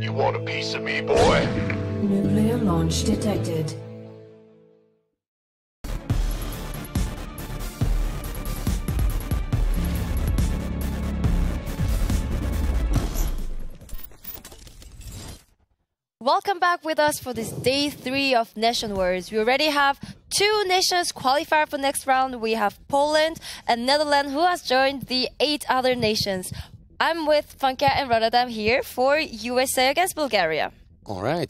You want a piece of me, boy? Nuclear launch detected. Welcome back with us for this day 3 of NationWars. We already have 2 nations qualified for next round. We have Poland and Netherlands, who has joined the 8 other nations. I'm with Funka and Rotterdam here for USA against Bulgaria. All right.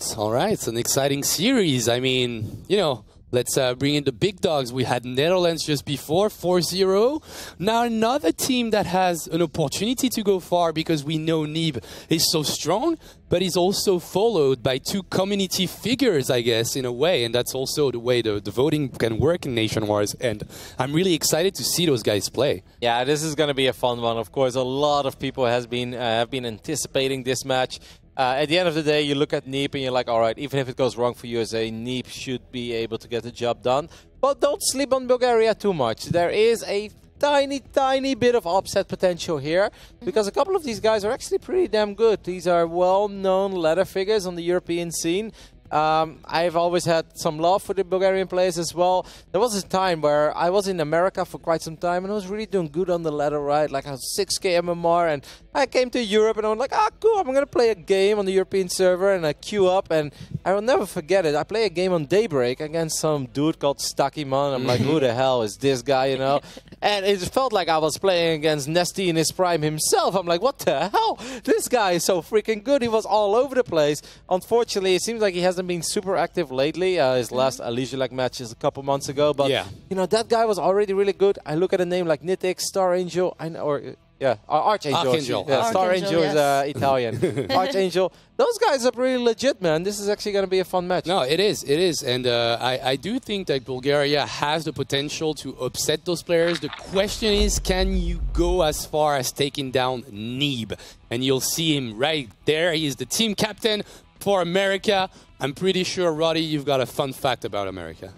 It's an exciting series. I mean, you know, let's bring in the big dogs. We had Netherlands just before, 4-0. Now another team that has an opportunity to go far because we know Nib is so strong, but he's also followed by 2 community figures, I guess, in a way. And that's also the way the voting can work in NationWars. And I'm really excited to see those guys play. Yeah, this is going to be a fun one. Of course, a lot of people have been anticipating this match. At the end of the day, you look at Neep and you're like, all right, even if it goes wrong for USA, Neep should be able to get the job done. But don't sleep on Bulgaria too much. There is a tiny bit of upset potential here because a couple of these guys are actually pretty damn good. These are well-known ladder figures on the European scene. I've always had some love for the Bulgarian players as well. There was a time where I was in America for quite some time and I was really doing good on the ladder, right? Like I was 6k MMR, and I came to Europe and I was like, ah, cool, I'm going to play a game on the European server, and I queue up and I will never forget it. I play a game on Daybreak against some dude called Stackyman. I'm like, who the hell is this guy, you know? And it felt like I was playing against Nesty in his prime himself. I'm like, what the hell? This guy is so freaking good. He was all over the place. Unfortunately, it seems like he hasn't been super active lately. His last Leisure match is a couple months ago. But, you know, that guy was already really good. I look at a name like Nitik, Star Angel, Archangel. Yeah, Star Angel is Italian. Archangel. Those guys are pretty legit, man. This is actually going to be a fun match. No, it is. And I do think that Bulgaria has the potential to upset those players. The question is, can you go as far as taking down Neeb? And you'll see him right there. He is the team captain for America. I'm pretty sure, Roddy, you've got a fun fact about America.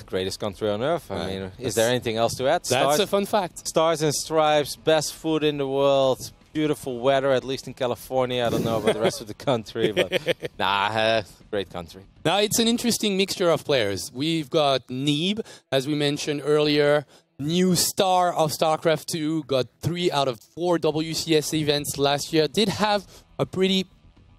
Greatest country on earth. I mean, is there anything else to add? That's a fun fact. Stars and stripes, best food in the world, beautiful weather, at least in California. I don't know about the rest of the country, but great country. Now, it's an interesting mixture of players. We've got Neeb, as we mentioned earlier, new star of StarCraft 2, got 3 out of 4 WCS events last year, did have a pretty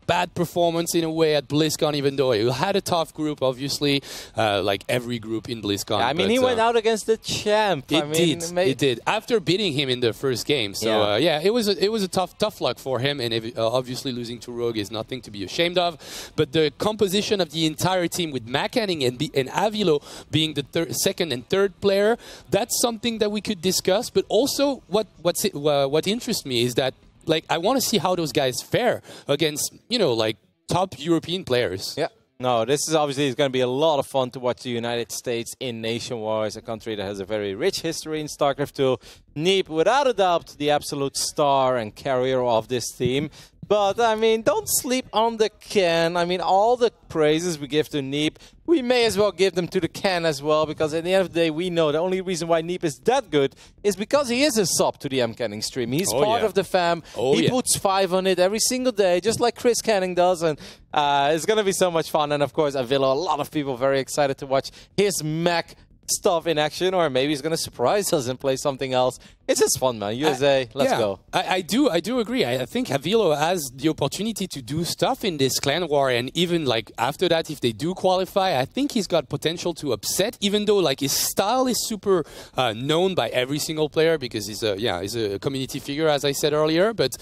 bad performance in a way at BlizzCon, even though he had a tough group, obviously, like every group in BlizzCon. Yeah, I mean, he went out against the champ. It did. After beating him in the first game. So, it was a tough luck for him. And obviously, losing to Rogue is nothing to be ashamed of. But the composition of the entire team with Makaning and Avilo being the second and third player, that's something that we could discuss. But also, what interests me is that, like, I want to see how those guys fare against, you know, like, top European players. Yeah. No, this is obviously going to be a lot of fun to watch the United States in NationWars, a country that has a very rich history in StarCraft 2. Neep, without a doubt, the absolute star and carrier of this team. But, I mean, don't sleep on the Ken. I mean, all the praises we give to Neep, we may as well give them to the Ken as well, because at the end of the day, we know the only reason why Neep is that good is because he is a sub to the M-Canning stream. He's part of the fam. He puts 5 on it every single day, just like Chris Canning does, and it's going to be so much fun. And, of course, Avilo, a lot of people very excited to watch his mech stuff in action, or maybe he's going to surprise us and play something else. It's just fun, man. USA, let's go. I do agree. I think Avilo has the opportunity to do stuff in this clan war, and even like after that, if they do qualify, I think he's got potential to upset, even though like his style is super known by every single player because he's a community figure, as I said earlier. But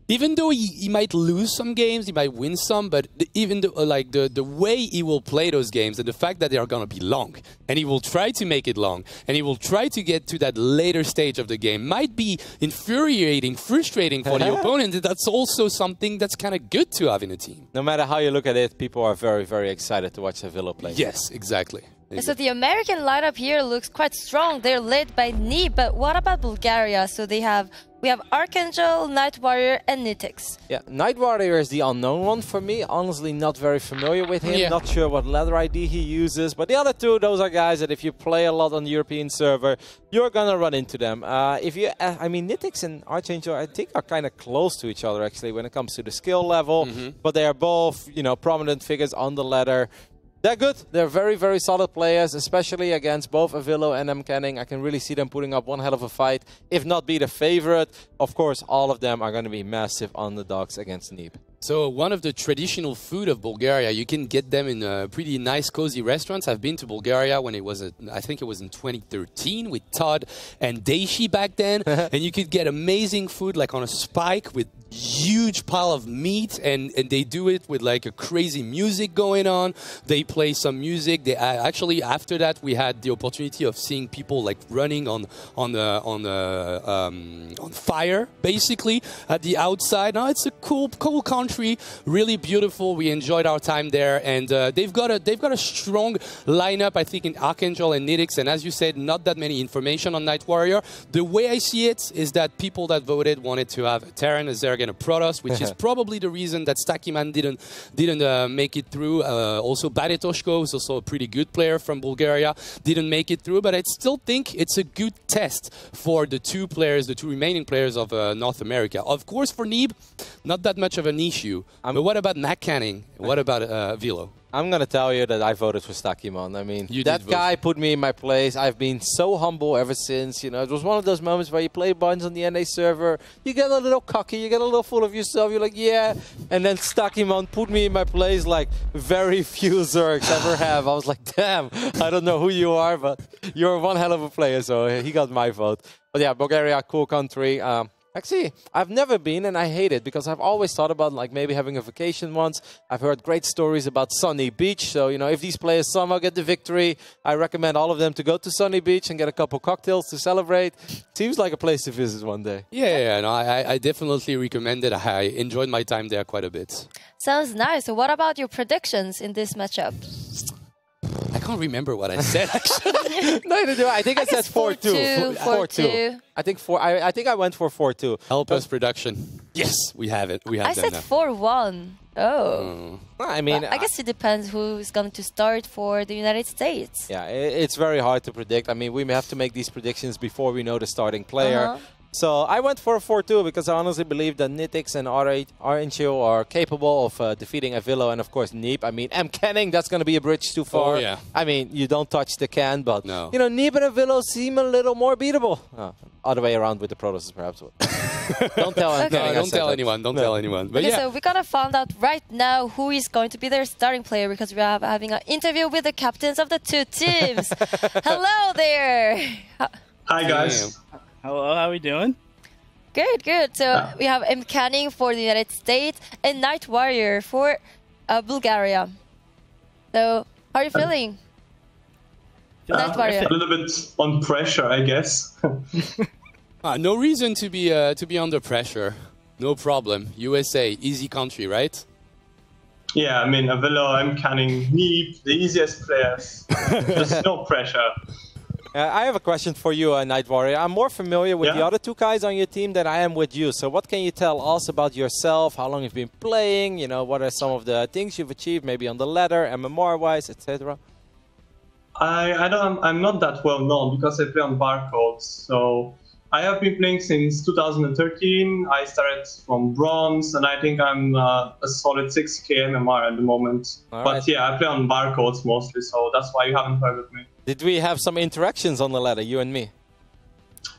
even though he might lose some games, he might win some, but even the way he will play those games and the fact that they are going to be long, and he will try to make it long, and he will try to get to that later stage of the game, might be infuriating, frustrating for the opponent. That's also something that's kind of good to have in a team. No matter how you look at it, people are very, very excited to watch Avilo play. Yes, exactly. So the American lineup here looks quite strong. They're led by Neep, but what about Bulgaria? So they have We have Archangel, Night Warrior, and Nitix. Yeah, Night Warrior is the unknown one for me. Honestly, not very familiar with him. Yeah. Not sure what leather ID he uses. But the other two, those are guys that if you play a lot on the European server, you're going to run into them. I mean, Nitix and Archangel, I think, are kind of close to each other, actually, when it comes to the skill level. But they are both, you know, prominent figures on the ladder. They're good. They're very, very solid players, especially against both Avillo and Canning. I can really see them putting up one hell of a fight, if not be the favorite. Of course, all of them are going to be massive underdogs against Neep. So one of the traditional food of Bulgaria, you can get them in pretty nice, cozy restaurants. I've been to Bulgaria when it was, I think it was in 2013 with Todd and Deishi back then. And you could get amazing food like on a spike with huge pile of meat, and they do it with like a crazy music going on. They play some music. They actually, after that, we had the opportunity of seeing people like running on fire, basically at the outside. Now it's a cool country, really beautiful. We enjoyed our time there, and they've got a strong lineup, I think, in Archangel and Nitix. And as you said, not that many information on Night Warrior. The way I see it is that people that voted wanted to have Terran as their Protoss, which is probably the reason that Stakiman didn't make it through. Also, Baretoshko is also a pretty good player from Bulgaria, didn't make it through. But I still think it's a good test for the two remaining players of North America. Of course, for Neeb, not that much of an issue. But what about Canning? What about Vilo? I'm going to tell you that I voted for Stakimon. I mean, that guy put me in my place. I've been so humble ever since. You know, it was one of those moments where you play bunch on the NA server, you get a little cocky, you get a little full of yourself, you're like, yeah. And then Stakimon put me in my place like very few Zergs ever have. I was like, damn, I don't know who you are, but you're one hell of a player, so he got my vote. But yeah, Bulgaria, cool country. Actually, I've never been, and I hate it because I've always thought about like maybe having a vacation once. I've heard great stories about Sunny Beach. So, you know, if these players somehow get the victory, I recommend all of them to go to Sunny Beach and get a couple cocktails to celebrate. Seems like a place to visit one day. Yeah, no, I definitely recommend it. I enjoyed my time there quite a bit. Sounds nice. So what about your predictions in this matchup? I can't remember what I said, actually. Neither do I. I think I said 4-2. 4-2. I think I went for 4-2. Help us, production. Yes, we have it. We have I said 4-1. Oh. I mean, I guess it depends who is going to start for the United States. Yeah, it's very hard to predict. I mean, we may have to make these predictions before we know the starting player. So I went for a 4-2 because I honestly believe that Nitix and Archangel are capable of defeating Avillo and, of course, Neep. I mean, Canning, that's going to be a bridge too far. Oh, yeah. I mean, you don't touch the can, but, no. You know, Neep and Avillo seem a little more beatable. Other way around with the Protosses, perhaps. Don't tell Okay. No, don't tell anyone. Don't tell anyone. But okay, yeah. so we're going to find out right now who is going to be their starting player because we are having an interview with the captains of the two teams. Hello there. Hi, guys. Hello, how are we doing? Good, good. So we have Canning for the United States and Night Warrior for Bulgaria. So how are you feeling? Night Warrior. A little bit on pressure, I guess. No reason to be under pressure. No problem. USA, easy country, right? Yeah, I mean, Avillo, Canning, Neep, the easiest players. Just no pressure. I have a question for you, Night Warrior. I'm more familiar with the other two guys on your team than I am with you. So what can you tell us about yourself? How long you've been playing? You know, what are some of the things you've achieved, maybe on the ladder, MMR-wise, etc.? I'm not that well known because I play on barcodes. So I have been playing since 2013. I started from bronze, and I think I'm a solid 6k MMR at the moment. But yeah, I play on barcodes mostly, so that's why you haven't heard of me. Did we have some interactions on the ladder, you and me?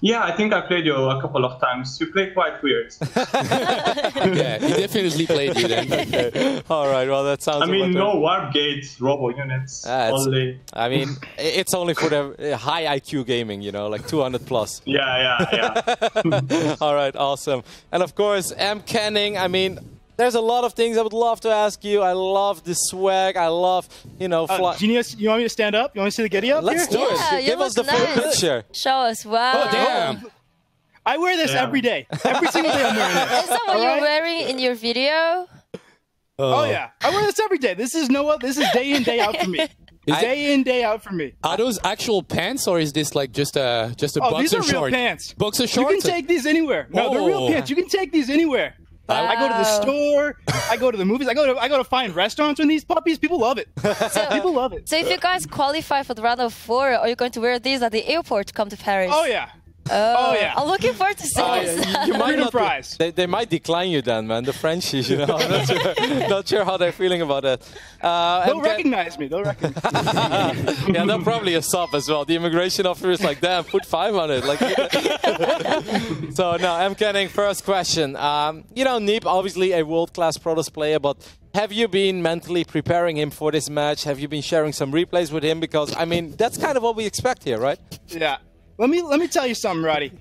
Yeah, I think I played you a couple of times. You play quite weird. Yeah, he definitely played you then. Okay. All right, well, that sounds... I mean, no warp gate robo units. Only. I mean, it's only for the high IQ gaming, you know, like 200 plus. Yeah. All right, awesome. And of course, Canning, I mean... There's a lot of things I would love to ask you. I love the swag. I love, you know... Genius, you want me to stand up? You want me to see the giddy up Let's here? do it. Give us the full picture. Show us. Wow. Oh, damn. I wear this every day. Every single day I'm wearing this. Is that what you're wearing in your video? Oh, yeah. I wear this every day. This is day in, day out for me. Day in, day out for me. Are those actual pants, or is this like just a boxer these are short? real pants. Boxer shorts? You can take these anywhere. No, they're real pants. You can take these anywhere. I go to the store. I go to the movies. I go to fine restaurants with these puppies. People love it. People love it. So if you guys qualify for the round of 4, are you going to wear these at the airport to come to Paris? Oh yeah. Oh yeah. I'm looking forward to seeing this. You might not. Prize. They might decline you then, man. The Frenchies, you know. I'm not sure how they're feeling about that. They'll recognize me. They'll recognize me. Yeah, they'll probably a sub as well. The immigration officer is like, damn, put 5 on it. Like, so now, M. Kenning, first question. You know, Neep, obviously a world-class Protoss player, but have you been mentally preparing him for this match? Have you been sharing some replays with him? Because, I mean, that's kind of what we expect here, right? Yeah. Let me tell you something, Roddy.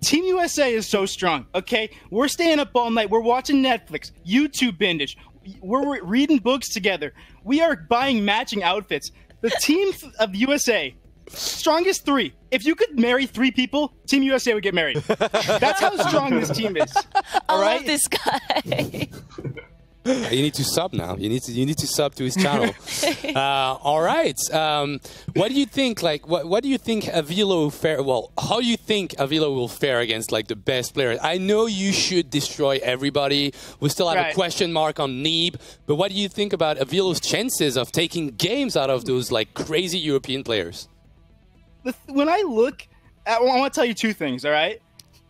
Team USA is so strong, okay? We're staying up all night. We're watching Netflix, YouTube binge. We're reading books together. We are buying matching outfits. The team of the USA, strongest 3. If you could marry 3 people, Team USA would get married. That's how strong this team is. All right? I love this guy. You need to sub now. You need to sub to his channel. All right. What do you think? Like, what do you think Avilo fare? Well, how do you think Avilo will fare against like the best players? I know you should destroy everybody. We still have a question mark on Neeb. But what do you think about Avilo's chances of taking games out of those like crazy European players? When I look, I want to tell you 2 things. All right.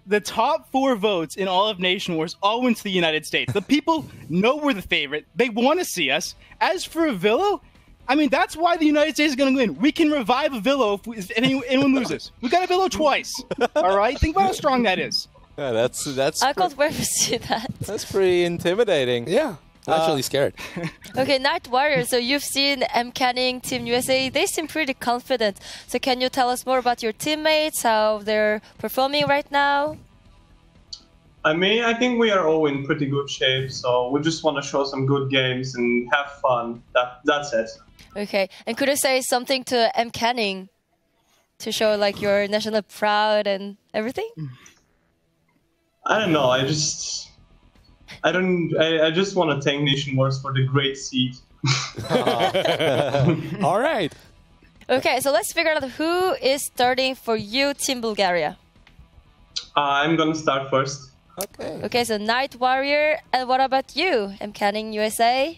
The top 4 votes in all of NationWars all went to the United States. The people know we're the favorite. They want to see us. As for Avilo, I mean, that's why the United States is going to win. We can revive Avilo if anyone loses. We got Avilo twice. All right? Think about how strong that is. Yeah, that's. I can't wait to see that. That's pretty intimidating. Yeah. I'm actually scared. Okay, Night Warrior, so you've seen M. Canning, Team USA. They seem pretty confident. So can you tell us more about your teammates, how they're performing right now? I mean, I think we are all in pretty good shape, so we just want to show some good games and have fun. That's it. Okay, and could you say something to M. Canning to show like your national pride and everything? I don't know, I just want to thank NationWars for the great seed. All right. Okay, so let's figure out who is starting for you, Team Bulgaria. I'm gonna start first. Okay. Okay, so Night Warrior, and what about you, M. Canning, USA?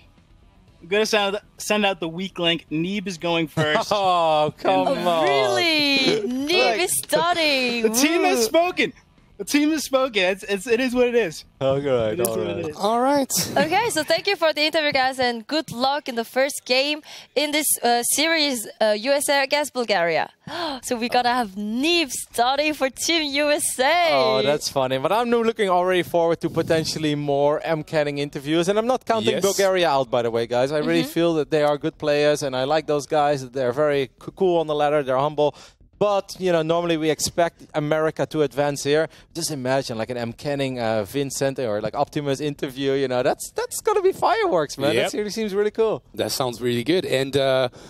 I'm gonna send out the weak link. Neeb is going first. Oh, come on. Really? Neeb is starting. The team has spoken. The team has spoken. It is what it is. Okay, all right. Okay, so thank you for the interview, guys, and good luck in the first game in this series, USA against Bulgaria. So we're gonna have Neeb starting for Team USA. Oh, that's funny. But I'm looking already forward to potentially more M. Canning interviews. And I'm not counting Bulgaria out, by the way, guys. I really feel that they are good players, and I like those guys. They're very cool on the ladder. They're humble. But, you know, normally we expect America to advance here. Just imagine like an M. Canning, Vincent, or like Optimus interview, you know, that's going to be fireworks, man. That really seems really cool. That sounds really good. And,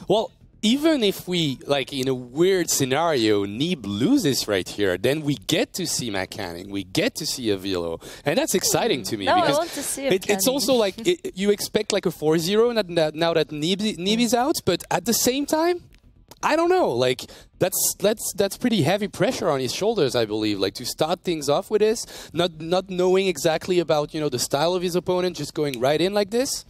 well, even if we, like, in a weird scenario, Neeb loses right here, then we get to see M. Canning. We get to see Avilo. And that's exciting to me. No, because I want to see it's also like, you expect like a 4-0 now that Neeb is out. But at the same time, I don't know, like that's pretty heavy pressure on his shoulders, I believe, like to start things off with this, not knowing exactly about, you know, the style of his opponent, just going right in like this.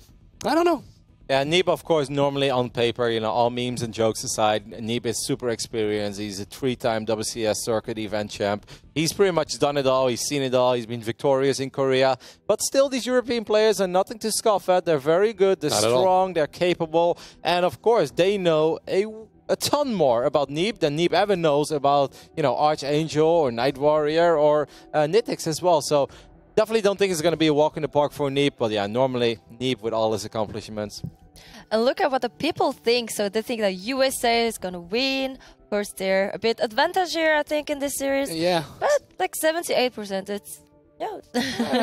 I don't know. Yeah, Neeb, of course, normally on paper, you know, all memes and jokes aside, Neeb is super experienced. He's a 3-time WCS circuit event champ. He's pretty much done it all. He's seen it all. He's been victorious in Korea. But still, these European players are nothing to scoff at. They're very good. They're strong. They're capable. And, of course, they know a ton more about Neeb than Neeb ever knows about, you know, Archangel or Night Warrior or Nitix as well. So definitely don't think it's going to be a walk in the park for Neeb. But yeah, normally Neeb with all his accomplishments. And look at what the people think. So they think that USA is going to win. Of course, they're a bit advantage here, I think, in this series. Yeah. But like 78%, it's... Yeah.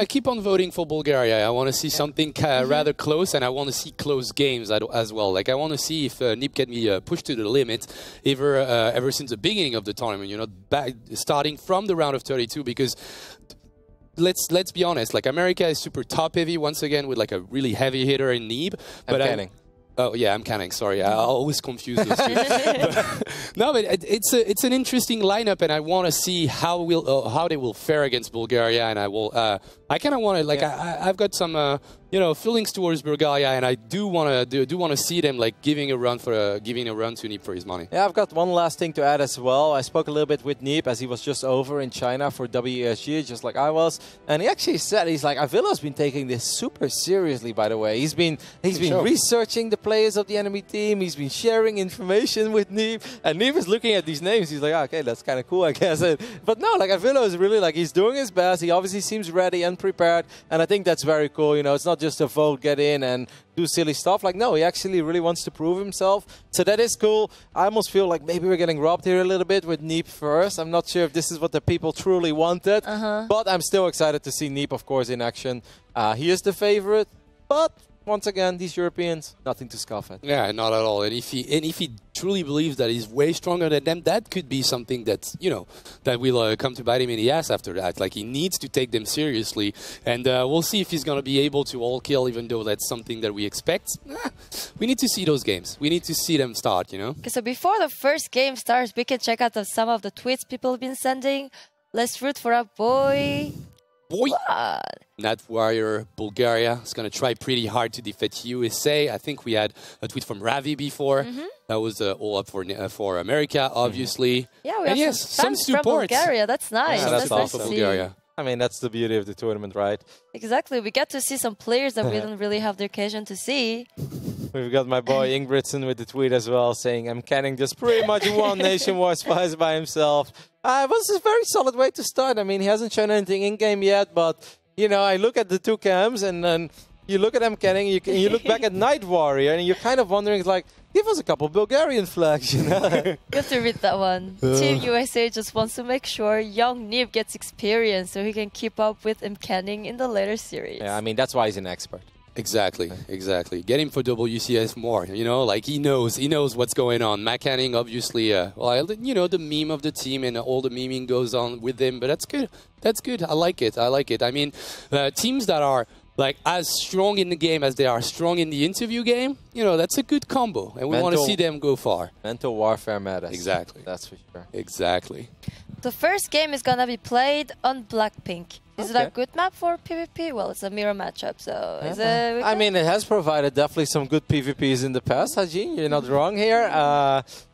I keep on voting for Bulgaria. I want to see something rather close, and I want to see close games as well. Like I want to see if Neeb can be pushed to the limit ever since the beginning of the tournament. You know, starting from the round of 32, because let's be honest. Like America is super top heavy once again with like a really heavy hitter in Neeb. But Oh yeah, I'm canning. Sorry, I always confuse those two. No, but it's an interesting lineup, and I want to see how they will fare against Bulgaria. And I kind of want to like I've got some feelings towards Bulgaria, and I do want to see them like giving a run to Neep for his money. Yeah, I've got one last thing to add as well. I spoke a little bit with Neep as he was just over in China for WESG, just like I was, and he actually said he's like Avilo's been taking this super seriously. By the way, he's been researching the players of the enemy team. He's been sharing information with Neep, and Neep is looking at these names. He's like, okay, that's kind of cool, I guess. But no, like Avilo is really like he's doing his best. He obviously seems ready and prepared, and I think that's very cool. You know, it's not just a vote, get in and do silly stuff. Like, no, he actually really wants to prove himself. So that is cool. I almost feel like maybe we're getting robbed here a little bit with Neep first. I'm not sure if this is what the people truly wanted, but I'm still excited to see Neep, of course, in action. He is the favorite, but once again, these Europeans, nothing to scoff at. Yeah, not at all. And if he truly believes that he's way stronger than them, that could be something that's that will come to bite him in the ass after that. Like, he needs to take them seriously, and we'll see if he's going to be able to all kill, even though that's something that we expect. We need to see those games. We need to see them start. Okay, so before the first game starts, we can check out some of the tweets people have been sending. Let's root for our boy. Nat Warrior, Bulgaria is going to try pretty hard to defeat USA. I think we had a tweet from Ravi before. That was all up for America, obviously. Yeah, we have some support from Bulgaria. That's nice. Yeah, that's awesome. nice to Bulgaria. I mean, that's the beauty of the tournament, right? Exactly. We get to see some players that we didn't really have the occasion to see. We've got my boy Ingridson with the tweet as well, saying, I'm canning just pretty much one NationWars fights by himself. It was a very solid way to start. I mean, he hasn't shown anything in-game yet, but, I look at the two cams, and then you look at him canning, you look back at Night Warrior, and you're kind of wondering, like, give us a couple Bulgarian flags, You have to read that one. Team USA just wants to make sure young Neep gets experience so he can keep up with Canning in the later series. Yeah, I mean, that's why he's an expert. Exactly. Get him for WCS more, like he knows what's going on. Canning, obviously, the meme of the team and all the memeing goes on with him, but that's good. I like it. I mean, teams that are like as strong in the game as they are strong in the interview game, that's a good combo, and we want to see them go far. Mental warfare matters. Exactly. That's for sure. Exactly. The first game is gonna be played on Blackpink. Is it a good map for PvP? Well, it's a mirror matchup, so is it... I mean, it has provided definitely some good PvPs in the past, Haji. You're not wrong here.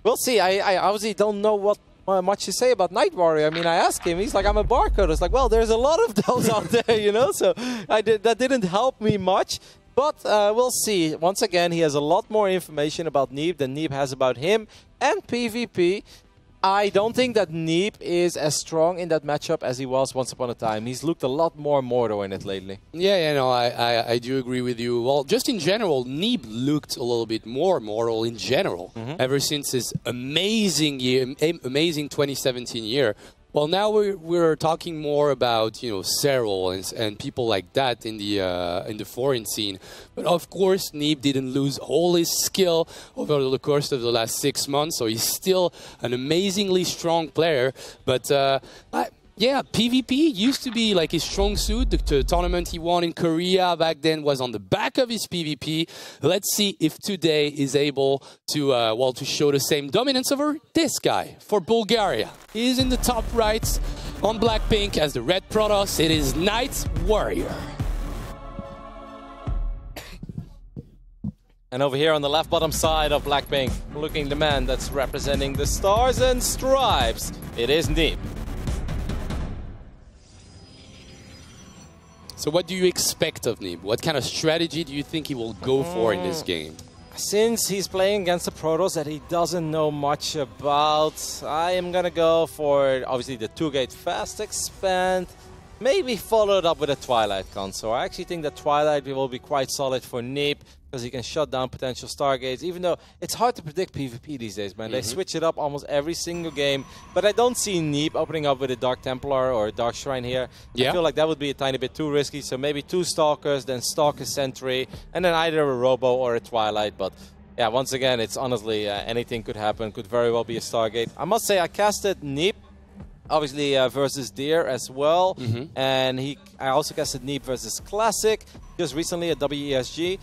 We'll see. I obviously don't know what much to say about Night Warrior. I mean, I asked him. He's like, I'm a barcode. It's like, well, there's a lot of those out there, So that didn't help me much. But we'll see. Once again, he has a lot more information about Neep than Neep has about him. And PvP, I don't think that Neep is as strong in that matchup as he was once upon a time. He's looked a lot more mortal in it lately. Yeah, I do agree with you. Well, just in general, Neep looked a little bit more mortal in general ever since his amazing 2017 year. Well, now we're talking more about Serral and people like that in the foreign scene. But of course, Neep didn't lose all his skill over the course of the last 6 months, so he's still an amazingly strong player. But yeah, PvP used to be like his strong suit. The tournament he won in Korea back then was on the back of his PvP. Let's see if today is able to to show the same dominance over this guy for Bulgaria. He is in the top right on Blackpink as the Red Protoss. It is Night Warrior. And over here on the left bottom side of Blackpink, looking the man that's representing the Stars and Stripes, it is Neep. So what do you expect of Neep? What kind of strategy do you think he will go for in this game? Since he's playing against the Protoss that he doesn't know much about, I am going to go for, obviously, the 2-gate fast expand, maybe followed up with a Twilight console. I actually think that Twilight will be quite solid for Neep, because he can shut down potential Stargates, even though it's hard to predict PvP these days, man. They switch it up almost every single game, but I don't see Neep opening up with a Dark Templar or a Dark Shrine here. I feel like that would be a tiny bit too risky, so maybe 2 Stalkers, then Stalker Sentry, and then either a Robo or a Twilight, but yeah, once again, it's honestly anything could happen, could very well be a Stargate. I must say, I casted Neep, obviously versus Deer as well, and I also casted Neep versus Classic, just recently at WESG.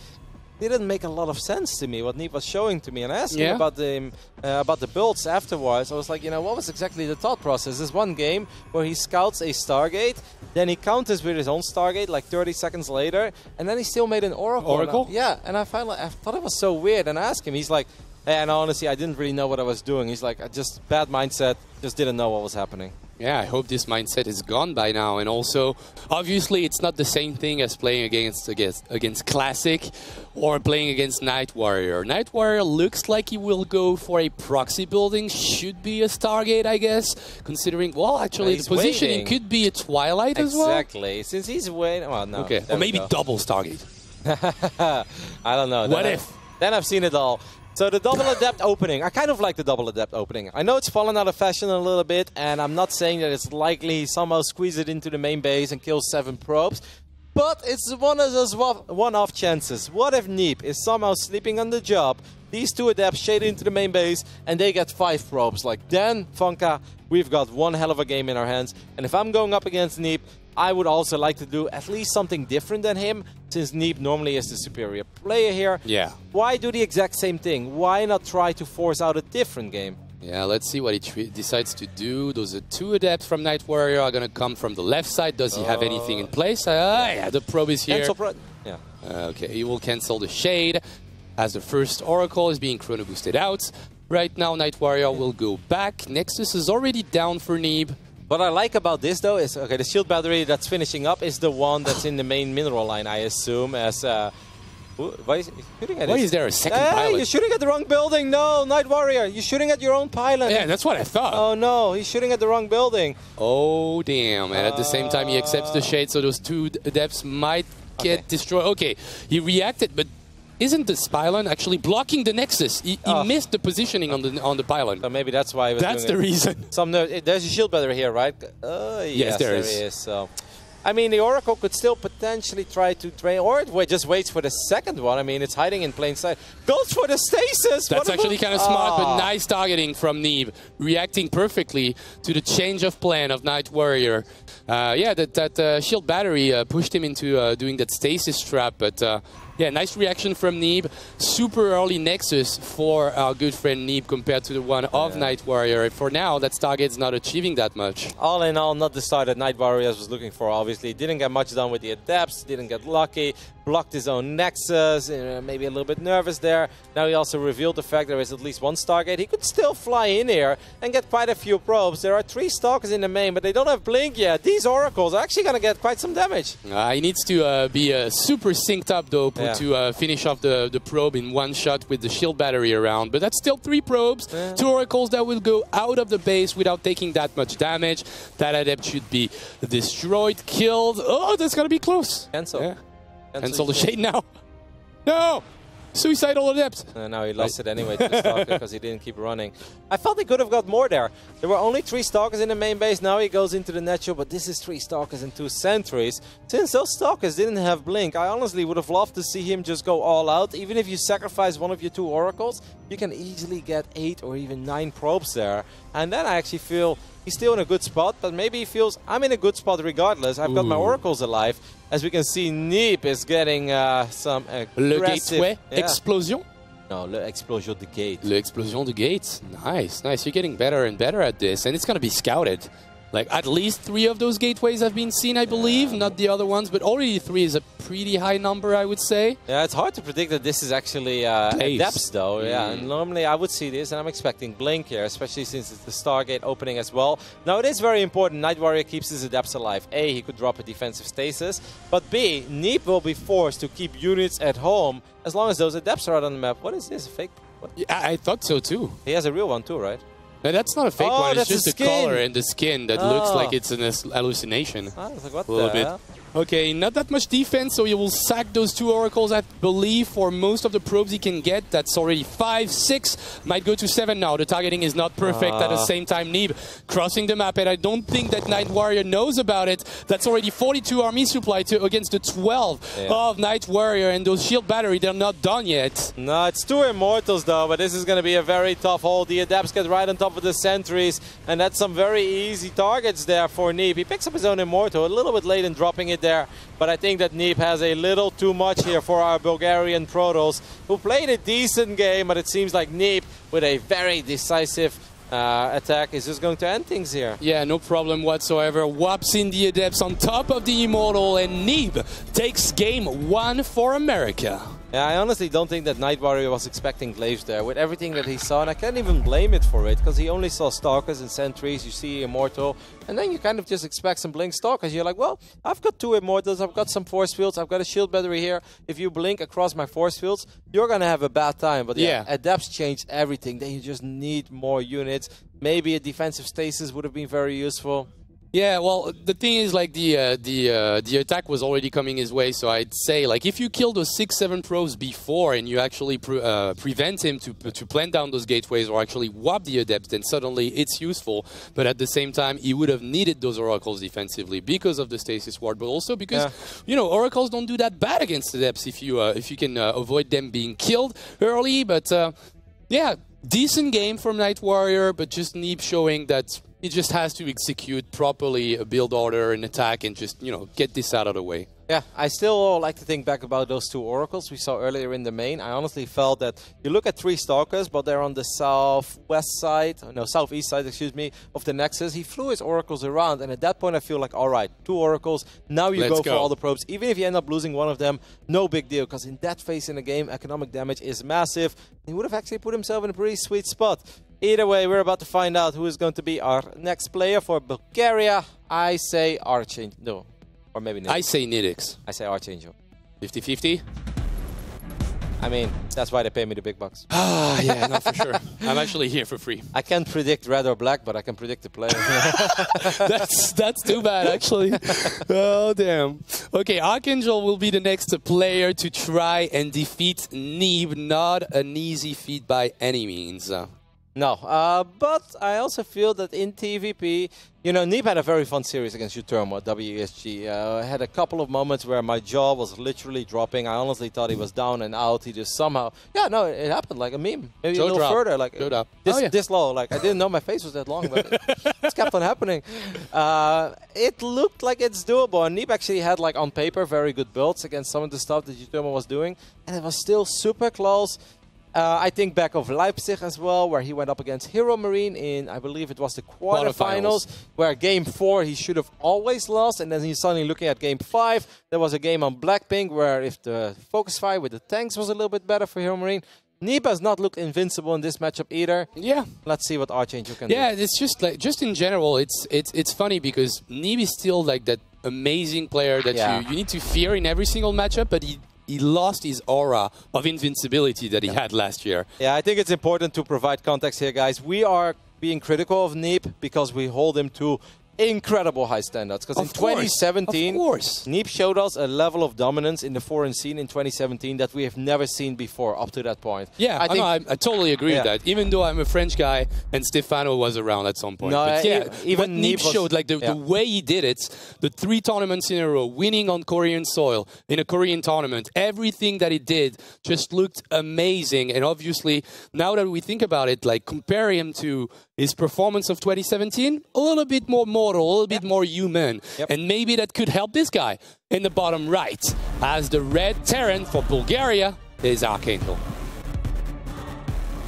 didn't make a lot of sense to me, what Neep was showing to me. And I asked him about the builds afterwards. I was like, you know, what was exactly the thought process? There's one game where he scouts a Stargate, then he counters with his own Stargate like 30 seconds later, and then he still made an Oracle. Yeah, and I thought it was so weird, and I asked him, he's like, hey, and honestly, I didn't really know what I was doing. He's like, I just, bad mindset, just didn't know what was happening. Yeah, I hope this mindset is gone by now. And also, obviously, it's not the same thing as playing against Classic or playing against Night Warrior. Night Warrior looks like he will go for a proxy building. Should be a Stargate, I guess, considering, well, actually, the positioning could be a Twilight as well. Exactly. Since he's waiting, well, no. Okay, or maybe double Stargate. I don't know. What if? Then I've seen it all. So the double adept opening, I kind of like the double adept opening. I know it's fallen out of fashion a little bit, and I'm not saying that it's likely he somehow squeeze it into the main base and kill 7 probes, but it's one of those one-off chances. What if Neep is somehow sleeping on the job, these 2 adepts shade into the main base, and they get 5 probes? Like, then, Funka, we've got one hell of a game in our hands, and if I'm going up against Neep, I would also like to do at least something different than him, since Neep normally is the superior player here. Yeah. Why do the exact same thing? Why not try to force out a different game? Yeah, let's see what he decides to do. Those are 2 adepts from Night Warrior are going to come from the left side. Does he have anything in place? Yeah, the probe is here. Yeah. Okay, he will cancel the Shade as the first Oracle is being chrono boosted out. Right now, Night Warrior will go back. Nexus is already down for Neeb. What I like about this, though, is, okay, the shield battery that's finishing up is the one that's in the main mineral line, I assume, as... why is he shooting at it? Why is there a second pilot? You're shooting at the wrong building! No, Night Warrior, you're shooting at your own pilot! Yeah, that's what I thought. Oh no, he's shooting at the wrong building. Oh, damn. And at the same time, he accepts the Shade, so those 2 adepts might get destroyed. Okay, he reacted, but... Isn't the pylon actually blocking the Nexus? He missed the positioning on the pylon. So maybe that's why he was That's the reason. There's a shield battery here, right? Yes, there is. So, I mean, the Oracle could still potentially try to train, or it just waits for the second one. I mean, it's hiding in plain sight. Goes for the stasis! That's actually kind of smart, but nice targeting from Neeb. Reacting perfectly to the change of plan of Night Warrior. Yeah, that shield battery pushed him into doing that stasis trap, but... yeah, nice reaction from Neeb. Super early Nexus for our good friend Neeb compared to the one of Night Warrior. For now, that Stargate's not achieving that much. All in all, not the start that Night Warriors was looking for, obviously. Didn't get much done with the Adepts, didn't get lucky, blocked his own Nexus, maybe a little bit nervous there. Now he also revealed the fact there is at least one Stargate. He could still fly in here and get quite a few probes. There are 3 Stalkers in the main, but they don't have Blink yet. These Oracles are actually going to get quite some damage. He needs to be super synced up, though, to finish off the probe in one shot with the shield battery around. But that's still 3 probes, 2 Oracles that will go out of the base without taking that much damage. That Adept should be destroyed, killed. Oh, that's going to be close. Cancel. Yeah. Cancel the Shade now. No! Suicidal Adept. Now he lost it anyway to the Stalker because he didn't keep running. I felt he could have got more there. There were only 3 Stalkers in the main base. Now he goes into the natural, but this is 3 Stalkers and 2 Sentries. Since those Stalkers didn't have Blink, I honestly would have loved to see him just go all out. Even if you sacrifice one of your 2 Oracles, you can easily get 8 or even 9 probes there. And then I actually feel he's still in a good spot, but maybe he feels I'm in a good spot regardless. I've got my Oracles alive. As we can see, Neep is getting some aggressive... Le gateway explosion? No, le explosion de gate. Le explosion de gate. Nice, nice. You're getting better and better at this, and it's going to be scouted. Like, at least 3 of those gateways have been seen, I believe. Not the other ones, but already 3 is a pretty high number, I would say. Yeah, it's hard to predict that this is actually Adepts, though. Yeah, and normally I would see this, and I'm expecting Blink here, especially since it's the Stargate opening as well. Now, it is very important Night Warrior keeps his Adepts alive. A, he could drop a defensive stasis, but B, Neep will be forced to keep units at home as long as those Adepts are out on the map. What is this, a fake? What? Yeah, I thought so, too. He has a real one, too, right? No, that's not a fake one, it's just the skin. color and the skin that looks like it's an hallucination. I was like, what a little bit. hell? Okay, not that much defense, so he will sack those 2 Oracles, I believe, for most of the probes he can get. That's already 5, 6, might go to 7 now. The targeting is not perfect at the same time. Neeb crossing the map, and I don't think that Night Warrior knows about it. That's already 42 army supply against the 12 of Night Warrior, and those shield battery, they're not done yet. No, it's 2 Immortals, though, but this is going to be a very tough hold. The Adepts get right on top of the Sentries, and that's some very easy targets there for Neeb. He picks up his own Immortal, a little bit late in dropping it there. But I think that Neep has a little too much here for our Bulgarian Protos, who played a decent game, but it seems like Neep, with a very decisive attack, is just going to end things here. Yeah, no problem whatsoever. Whops in the Adepts on top of the Immortal, and Neep takes game 1 for America. Yeah, I honestly don't think that Night Warrior was expecting Glaives there with everything that he saw, and I can't even blame it for it, because he only saw Stalkers and Sentries, you see Immortal, and then you kind of just expect some Blink Stalkers. You're like, well, I've got 2 Immortals, I've got some Force Fields, I've got a Shield Battery here. If you blink across my Force Fields, you're going to have a bad time. But yeah, Adepts changed everything. Then you just need more units. Maybe a defensive stasis would have been very useful. Yeah, well, the thing is, like, the attack was already coming his way, so I'd say, like, if you kill those 6-7 pros before and you actually prevent him to plant down those gateways or actually whop the Adepts, then suddenly it's useful. But at the same time, he would have needed those Oracles defensively because of the Stasis Ward, but also because, you know, Oracles don't do that bad against Adepts if you can avoid them being killed early. But, yeah, decent game from Night Warrior, but just Neep showing that he just has to execute properly a build order and attack and just, you know, get this out of the way. Yeah, I still like to think back about those 2 Oracles we saw earlier in the main. I honestly felt that you look at 3 Stalkers, but they're on the southwest side, no, southeast side, excuse me, of the Nexus. He flew his Oracles around, and at that point I feel like, all right, 2 Oracles, now you go for all the probes. Even if you end up losing one of them, no big deal, because in that phase in the game, economic damage is massive. He would have actually put himself in a pretty sweet spot. Either way, we're about to find out who is going to be our next player for Bulgaria. I say Archangel. No. Or maybe Nidix. I say Nidix. I say Archangel. 50-50? I mean, that's why they pay me the big bucks. Ah, yeah, no, for sure. I'm actually here for free. I can't predict red or black, but I can predict the player. That's too bad, actually. Oh, damn. Okay, Archangel will be the next player to try and defeat Neep. Not an easy feat by any means. No, but I also feel that in TVP, you know, Neep had a very fun series against Utermo at WESG. I had a couple of moments where my jaw was literally dropping. I honestly thought he was down and out. He just somehow, yeah, no, it happened like a meme. Maybe a little further, like this low. Like, I didn't know my face was that long, but it kept on happening. It looked like it's doable, and Neep actually had, like, on paper, very good builds against some of the stuff that Utermo was doing, and it was still super close. I think back of Leipzig as well, where he went up against Hero Marine in, I believe it was the quarterfinals, where game 4 he should have always lost, and then he's suddenly looking at game 5. There was a game on Blackpink where if the focus fire with the tanks was a little bit better for Hero Marine. Neep has not looked invincible in this matchup either. Yeah. Let's see what Archangel can do. Yeah, it's just like, just in general, it's funny because Neep is still like that amazing player that you need to fear in every single matchup, but he lost his aura of invincibility that he had last year. Yeah, I think it's important to provide context here, guys. We are being critical of Neep because we hold him to incredible high standards. Because in 2017, Neep showed us a level of dominance in the foreign scene in 2017 that we have never seen before up to that point. Yeah, I totally agree with that. Even though I'm a French guy and Stefano was around at some point. No, but yeah, even Neep showed, like the way he did it, the 3 tournaments in a row, winning on Korean soil in a Korean tournament, everything that he did just looked amazing. And obviously, now that we think about it, like compare him to his performance of 2017, a little bit more mortal, a little bit more human. And maybe that could help this guy in the bottom right, as the red Terran for Bulgaria is Archangel.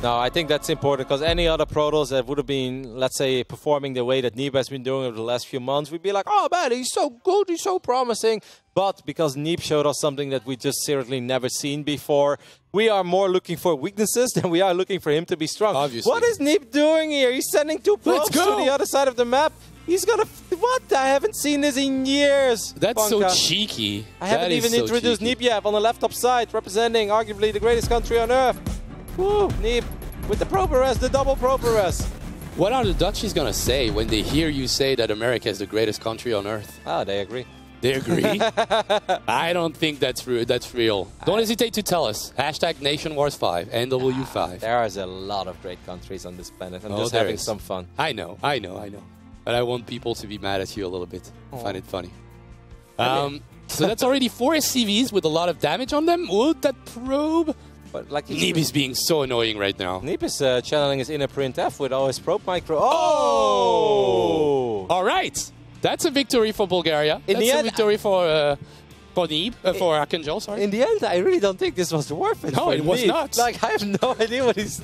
No, I think that's important, because any other Protoss that would have been, let's say, performing the way that Neep has been doing over the last few months, we'd be like, oh man, he's so good, he's so promising. But because Neep showed us something that we just seriously never seen before, we are more looking for weaknesses than we are looking for him to be strong. Obviously. What is Neep doing here? He's sending 2 probes to the other side of the map. He's gonna... What? I haven't seen this in years. That's so cheeky. I haven't even introduced Neep yet on the left top side, representing arguably the greatest country on Earth. Woo, Neep with the Properess, the double Properess. What are the Dutchies gonna say when they hear you say that America is the greatest country on Earth? Ah, they agree. They agree? I don't think that's real. Don't hesitate to tell us. Hashtag NationWars5, NW5. There is a lot of great countries on this planet. I'm just having some fun. I know. But I want people to be mad at you a little bit. I find it funny. So that's already 4 SCVs with a lot of damage on them. Ooh, that probe. But like Neep is being so annoying right now. Neep is channeling his inner printf with all his probe micro. Oh! All right. That's a victory for Bulgaria. In That's the a end, victory for Neeb, for Archangel, sorry. In the end, I really don't think this was worth it. No, for it was Neeb. not. Like, I have no idea what he's...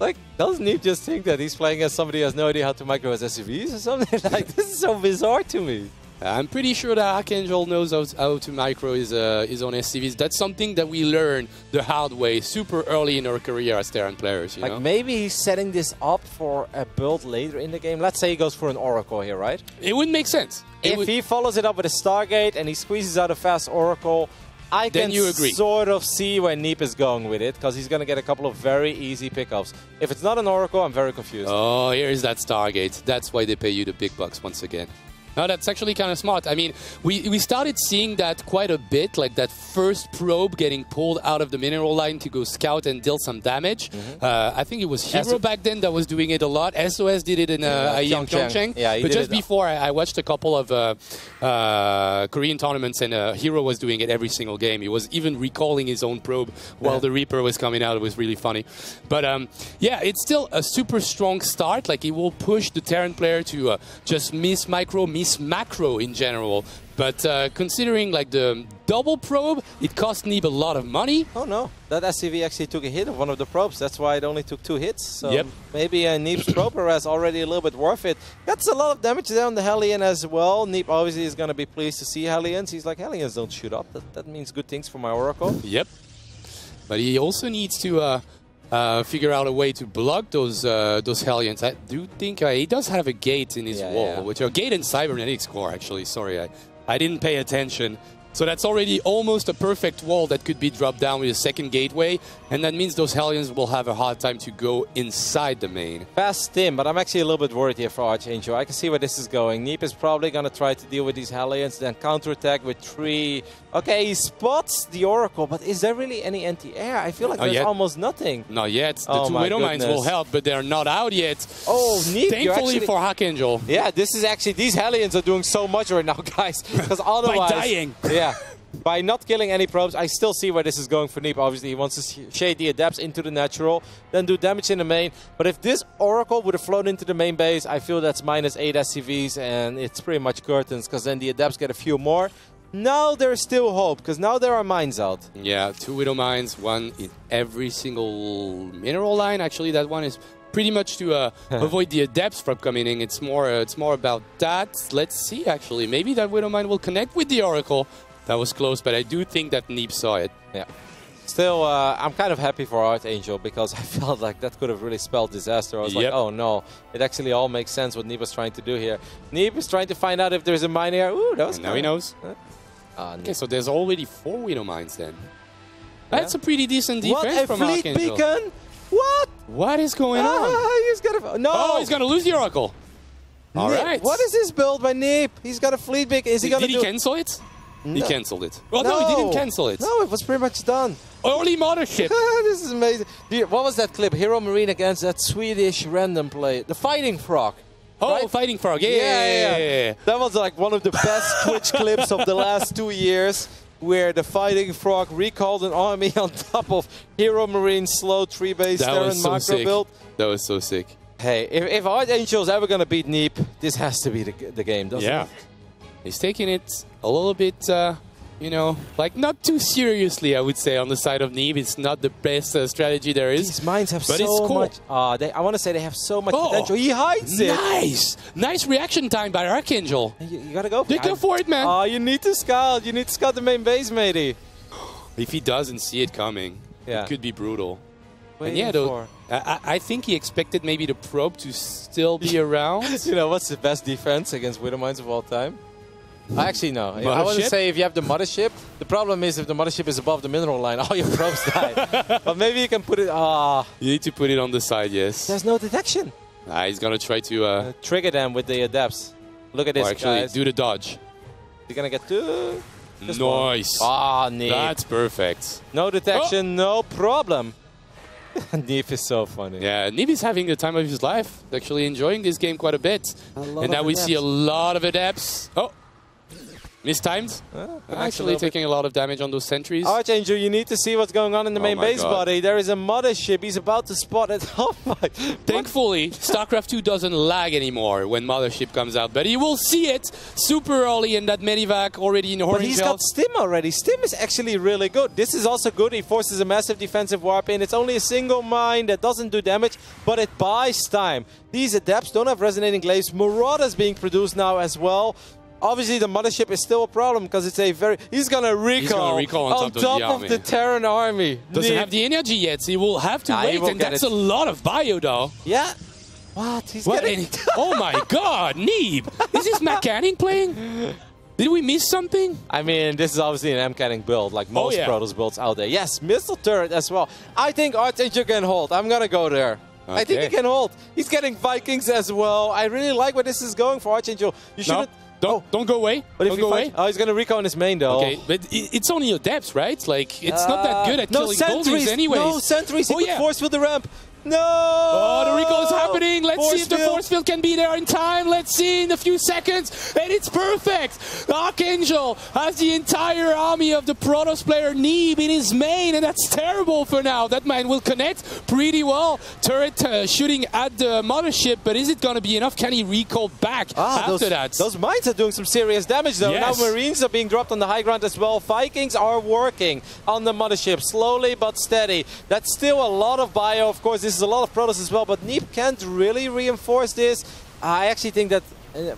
Like, doesn't Neeb just think that he's playing as somebody who has no idea how to micro his SCVs or something? Like, this is so bizarre to me. I'm pretty sure that Archangel knows how to micro his own SCVs. That's something that we learn the hard way super early in our career as Terran players, you know? Like, maybe he's setting this up for a build later in the game. Let's say he goes for an Oracle here, right? It would make sense. If he follows it up with a Stargate and he squeezes out a fast Oracle, I can sort of see where Neeb is going with it, because he's going to get a couple of very easy pickups. If it's not an Oracle, I'm very confused. Oh, here's that Stargate. That's why they pay you the big bucks once again. No, that's actually kind of smart. I mean, we started seeing that quite a bit, like that first probe getting pulled out of the mineral line to go scout and deal some damage. I think it was Hero back then that was doing it a lot. SOS did it in Pyeongchang. Yeah, but just before, I watched a couple of Korean tournaments, and Hero was doing it every single game. He was even recalling his own probe while the Reaper was coming out. It was really funny. But yeah, it's still a super strong start. Like, it will push the Terran player to just miss macro in general, but considering like the double probe, it cost Neeb a lot of money. Oh no, that SCV actually took a hit of one of the probes. That's why it only took 2 hits. So yep. Maybe Neeb's probe is already a little bit worth it. That's a lot of damage there on the Hellion as well. Neeb obviously is going to be pleased to see Hellions. He's like, Hellions don't shoot up. That means good things for my Oracle. Yep. But he also needs to figure out a way to block those Hellions. I do think he does have a gate in his wall, which are gate and cybernetics core, actually. Sorry, I didn't pay attention. So that's already almost a perfect wall that could be dropped down with a second gateway, and that means those Hellions will have a hard time to go inside the main. Fast stim, but I'm actually a little bit worried here for Archangel. I can see where this is going. Neeb is probably going to try to deal with these Hellions, then counterattack with 3. Okay, he spots the Oracle, but is there really any anti-air? I feel like there's almost nothing. Not yet. The 2 Widow Mines will help, but they're not out yet. Oh, Neeb, thankfully for Archangel. Yeah, this is actually, these Hellions are doing so much right now, guys. Because otherwise... By dying. Yeah. By not killing any probes, I still see where this is going for Neeb. Obviously, he wants to shade the Adepts into the natural, then do damage in the main. But if this Oracle would have flown into the main base, I feel that's -8 SCVs, and it's pretty much curtains, because then the Adepts get a few more. Now there's still hope, because now there are mines out. Yeah, 2 Widow Mines, 1 in every single mineral line. Actually, that one is pretty much to avoid the Adepts from coming in. It's more about that. Let's see, actually. Maybe that Widow Mine will connect with the Oracle. That was close, but I do think that Neeb saw it. Yeah. Still, I'm kind of happy for Archangel, because I felt like that could have really spelled disaster. I was like, oh no, it actually all makes sense what Neeb was trying to do here. Neeb is trying to find out if there's a mine here. Ooh, that was now he knows. Okay, so there's already 4 Widow Mines then. That's a pretty decent defense from Archangel. Fleet beacon? What? What is going on? He's gonna... No! Oh, he's going to lose the Oracle. All right. What is his build by Neeb? He's got a fleet beacon. Is he going to Did he cancel it? No. He cancelled it. Well, no, he didn't cancel it. No, it was pretty much done. Early mothership. This is amazing. What was that clip? Hero Marine against that Swedish random play. The Fighting Frog. Oh, right? Fighting Frog. Yeah. That was like one of the best Twitch clips of the last 2 years, where the Fighting Frog recalled an army on top of Hero Marine slow 3-base Terran macro build. That was so sick. Hey, if Archangel is ever going to beat Neeb, this has to be the game, doesn't it? He's taking it a little bit, you know, like not too seriously, I would say, on the side of Neeb. It's not the best strategy there is. These mines have but so it's cool. much. I want to say they have so much potential. He hides it. Nice reaction time by Archangel. You gotta go. Go for it, man. Oh, you need to scout. You need to scout the main base, matey. If he doesn't see it coming, it could be brutal. And yeah, I think he expected maybe the probe to still be around. You know, what's the best defense against Widow Mines of all time? Actually, no. I want to say if you have the mothership, the problem is if the mothership is above the mineral line, all your probes die. But maybe you can put it... You need to put it on the side, yes. There's no detection. He's going to try to... trigger them with the Adepts. Look at this, actually, guys. do the dodge. You're going to get 2. Nice. Neeb. That's perfect. No detection, no problem. Neeb is so funny. Yeah, Neeb is having the time of his life. Actually enjoying this game quite a bit. And now we see a lot of Adepts. Oh. Mistimed. Actually Actually taking a lot of damage on those sentries. Archangel, you need to see what's going on in the main my base, God. buddy. There is a mothership. He's about to spot it. Oh my! Thankfully, StarCraft 2 doesn't lag anymore when Mothership comes out, but he will see it super early in that medivac already in orange But he's health. got Stim already. Stim is actually really good. This is also good. He forces a massive defensive warp in. It's only a single mine that doesn't do damage, but it buys time. These Adepts don't have resonating glaives. Marauders being produced now as well. Obviously, the Mothership is still a problem because it's a very... He's going to recall on top of the Terran army. Doesn't have the energy yet, so he will have to wait, and that's a lot of bio, though. Yeah. What? He's What? getting... Oh my God, Neeb! Is this Mechanic playing? Did we miss something? I mean, this is obviously an M-Canning build, like most Protoss builds out there. Yes, missile turret as well. I think Archangel can hold. I'm going to go there. I think he can hold. He's getting Vikings as well. I really like where this is going for Archangel. You shouldn't... Don't go away. But if don't he go away. Oh, he's going to recon his main, though. Okay, but it's only Adepts, right? Like, it's not that good at killing buildings anyways. No sentries. He could force field the ramp. No! Oh, the recall is happening. Let's see if the field. force field can be there in time. Let's see in a few seconds. And it's perfect. Archangel has the entire army of the Protoss player Neeb in his main, and that's terrible for now. That mine will connect pretty well. Turret shooting at the Mothership, but is it going to be enough? Can he recall back after that? Those mines are doing some serious damage, though. Yes. Now Marines are being dropped on the high ground as well. Vikings are working on the Mothership, slowly but steady. That's still a lot of bio, of course. This is a lot of Protoss as well, but Neeb can't really reinforce this. I actually think that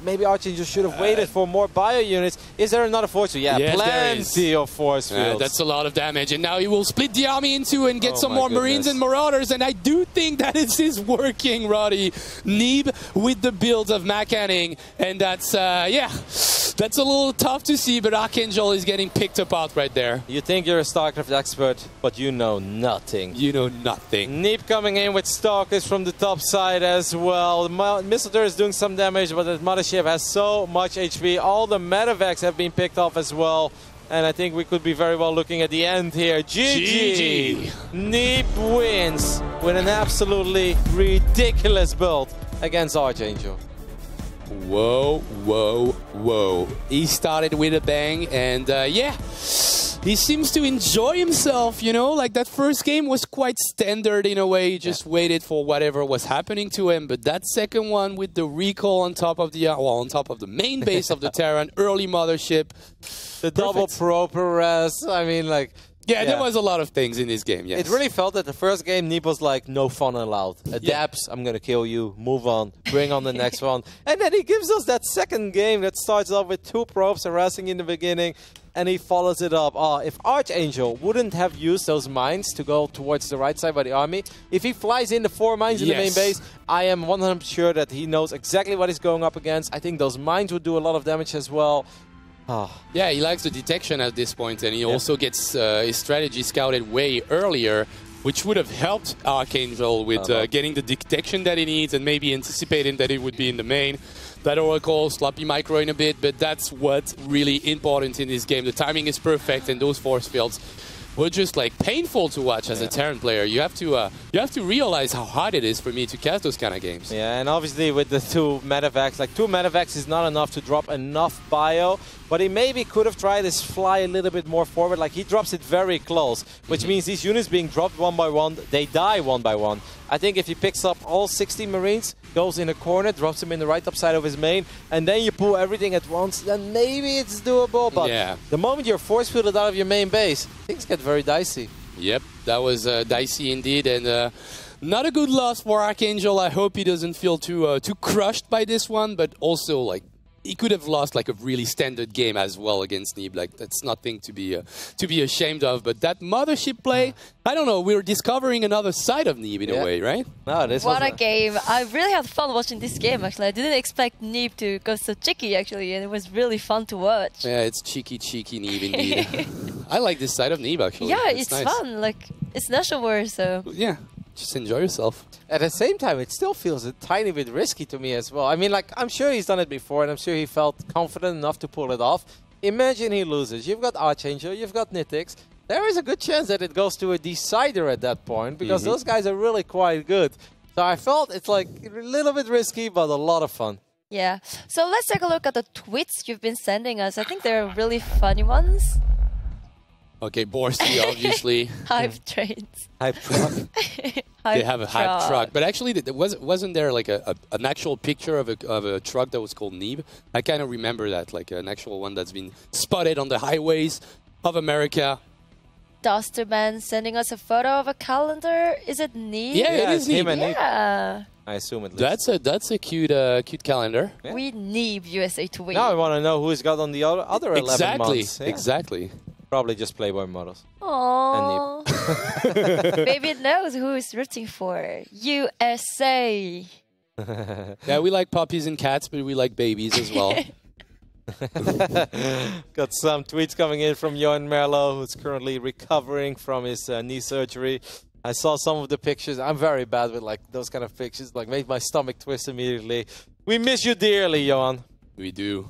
maybe Archangel should have waited for more bio units. Is there another force field? Yeah, yes, plenty of force fields. That's a lot of damage, and now he will split the army in two and get some my more goodness. Marines and Marauders, and I do think that it is working, Roddy. Neeb with the build of Mechanic, and that's, that's a little tough to see, but Archangel is getting picked apart right there. You think you're a StarCraft expert, but you know nothing. You know nothing. Neeb coming in with Stalkers from the top side as well. The missile turret is doing some damage, but the Mothership has so much HP. All the medevacs have been picked off as well. And I think we could be very well looking at the end here. GG! Neeb wins with an absolutely ridiculous build against Archangel. Whoa, whoa, whoa. He started with a bang, and he seems to enjoy himself, you know? Like, that first game was quite standard in a way. He just waited for whatever was happening to him. But that second one with the recall on top of the, on top of the main base of the Terran, early Mothership. The double pro-press, I mean, like... Yeah, there was a lot of things in this game, yes. It really felt that the first game, Neeb was like, no fun allowed. Adapts, I'm going to kill you, move on, bring on the next one. And then he gives us that second game that starts off with 2 probes harassing in the beginning, and he follows it up. If Archangel wouldn't have used those mines to go towards the right side by the army, if he flies in the 4 mines in the main base, I am 100% sure that he knows exactly what he's going up against. I think those mines would do a lot of damage as well. Yeah, he likes the detection at this point, and he also gets his strategy scouted way earlier, which would have helped Archangel with getting the detection that he needs and maybe anticipating that it would be in the main. That Oracle, sloppy micro in a bit, but that's what's really important in this game. The timing is perfect, and those force fields were just like painful to watch as a Terran player. You have to realize how hard it is for me to cast those kind of games. Yeah, and obviously with the 2 medevacs, like 2 medevacs is not enough to drop enough bio, but he maybe could have tried his fly a little bit more forward. Like, he drops it very close, which means these units being dropped one by one, they die one by one. I think if he picks up all 60 Marines, goes in a corner, drops them in the right top side of his main, and then you pull everything at once, then maybe it's doable. But the moment you're force fielded out of your main base, things get very dicey. Yep, that was dicey indeed, and not a good loss for Archangel. I hope he doesn't feel too crushed by this one, but also like he could have lost like a really standard game as well against Neeb. Like, that's nothing to be ashamed of. But that Mothership play, I don't know. We're discovering another side of Neeb in a way, right? No, this what a game! I really had fun watching this game. Actually, I didn't expect Neeb to go so cheeky. Actually, and it was really fun to watch. Yeah, it's cheeky Neeb indeed. I like this side of Neeb actually. Yeah, it's nice. Fun. Like, it's NationWars, so yeah. Just enjoy yourself. At the same time, it still feels a tiny bit risky to me as well. I mean, like, I'm sure he's done it before, and I'm sure he felt confident enough to pull it off. Imagine he loses. You've got Archangel, you've got Nitix. There is a good chance that it goes to a decider at that point, because those guys are really quite good. So I felt it's like a little bit risky, but a lot of fun. Yeah. So let's take a look at the tweets you've been sending us. I think they're really funny ones. Okay, Borsky, obviously. Hype trains. Hype truck. They have a hype truck. But actually, wasn't there like an actual picture of a truck that was called Neeb? I kind of remember that, like an actual one that's been spotted on the highways of America. Dusterman sending us a photo of a calendar. Is it Neeb? Yeah, it is him Neeb. and Neeb. Yeah. I assume at least. That's a cute calendar. Yeah. We need USA to win. Now I want to know who's got on the other 11 months. Yeah. Exactly. Probably just Playboy models. Aww. Baby knows who is rooting for. USA. Yeah, we like puppies and cats, but we like babies as well. Got some tweets coming in from Johan Merlo, who's currently recovering from his knee surgery. I saw some of the pictures. I'm very bad with like those kind of pictures. Like made my stomach twist immediately. We miss you dearly, Johan. We do.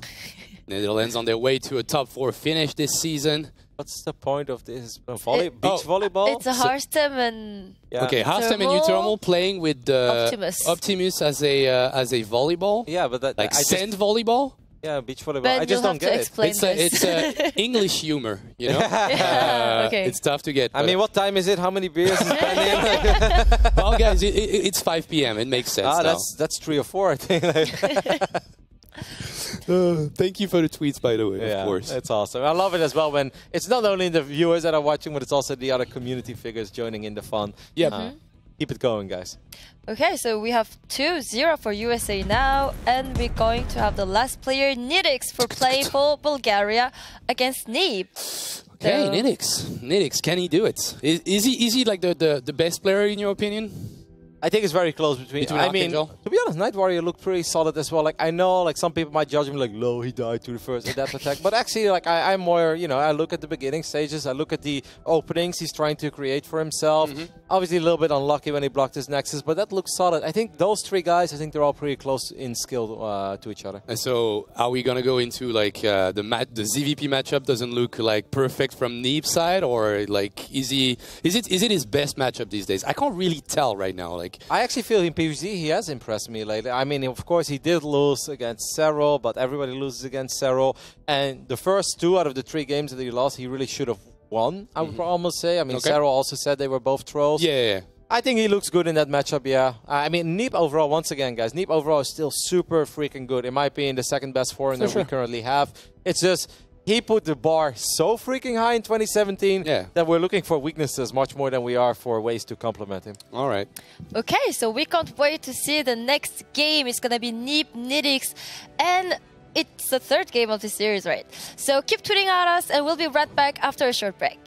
Netherlands on their way to a top 4 finish this season. What's the point of this? Beach volleyball? It's a Harstem and... Yeah. Okay, Harstem and Utermal playing with Optimus as a volleyball. Yeah, but that like sand volleyball. Yeah, beach volleyball. Ben, I just don't get it. It's English humor, you know. Okay. It's tough to get. I mean, what time is it? How many beers is Ben in? Well, guys, it's 5 p.m. It makes sense. now. That's 3 or 4, I think. Thank you for the tweets, by the way. Yeah, of course, it's awesome. I love it as well when it's not only the viewers that are watching, but it's also the other community figures joining in the fun. Yeah. Keep it going, guys. Okay, so we have 2-0 for USA now, and we're going to have the last player, Nidix, for playing for Bulgaria against Neeb. Okay, Nidix, can he do it? Is he like the best player in your opinion? I think it's very close between I mean, to be honest, Night Warrior looked pretty solid as well. Like I know, like some people might judge him like, "Low, he died to the first adapt attack." But actually, like I'm more, you know, I look at the beginning stages, I look at the openings he's trying to create for himself. Obviously, a little bit unlucky when he blocked his Nexus, but that looks solid. I think those 3 guys, I think they're all pretty close in skill to each other. And so, are we gonna go into like the ZVP matchup doesn't look like perfect from Neeb's side, or like is it his best matchup these days? I can't really tell right now. Like I actually feel in PvZ he has impressed me lately. I mean, of course, he did lose against Serral, but everybody loses against Serral. And the first 2 out of the 3 games that he lost, he really should have won, I would almost say. I mean, Serral also said they were both trolls. Yeah. I think he looks good in that matchup, yeah. I mean, Neeb overall, once again, guys, Neeb overall is still super freaking good. In my opinion, the 2nd best foreigner we currently have. It's just... he put the bar so freaking high in 2017 that we're looking for weaknesses much more than we are for ways to complement him. All right. Okay, so we can't wait to see the next game. It's going to be Neeb Nidix, and it's the 3rd game of the series, right? So keep tweeting at us, and we'll be right back after a short break.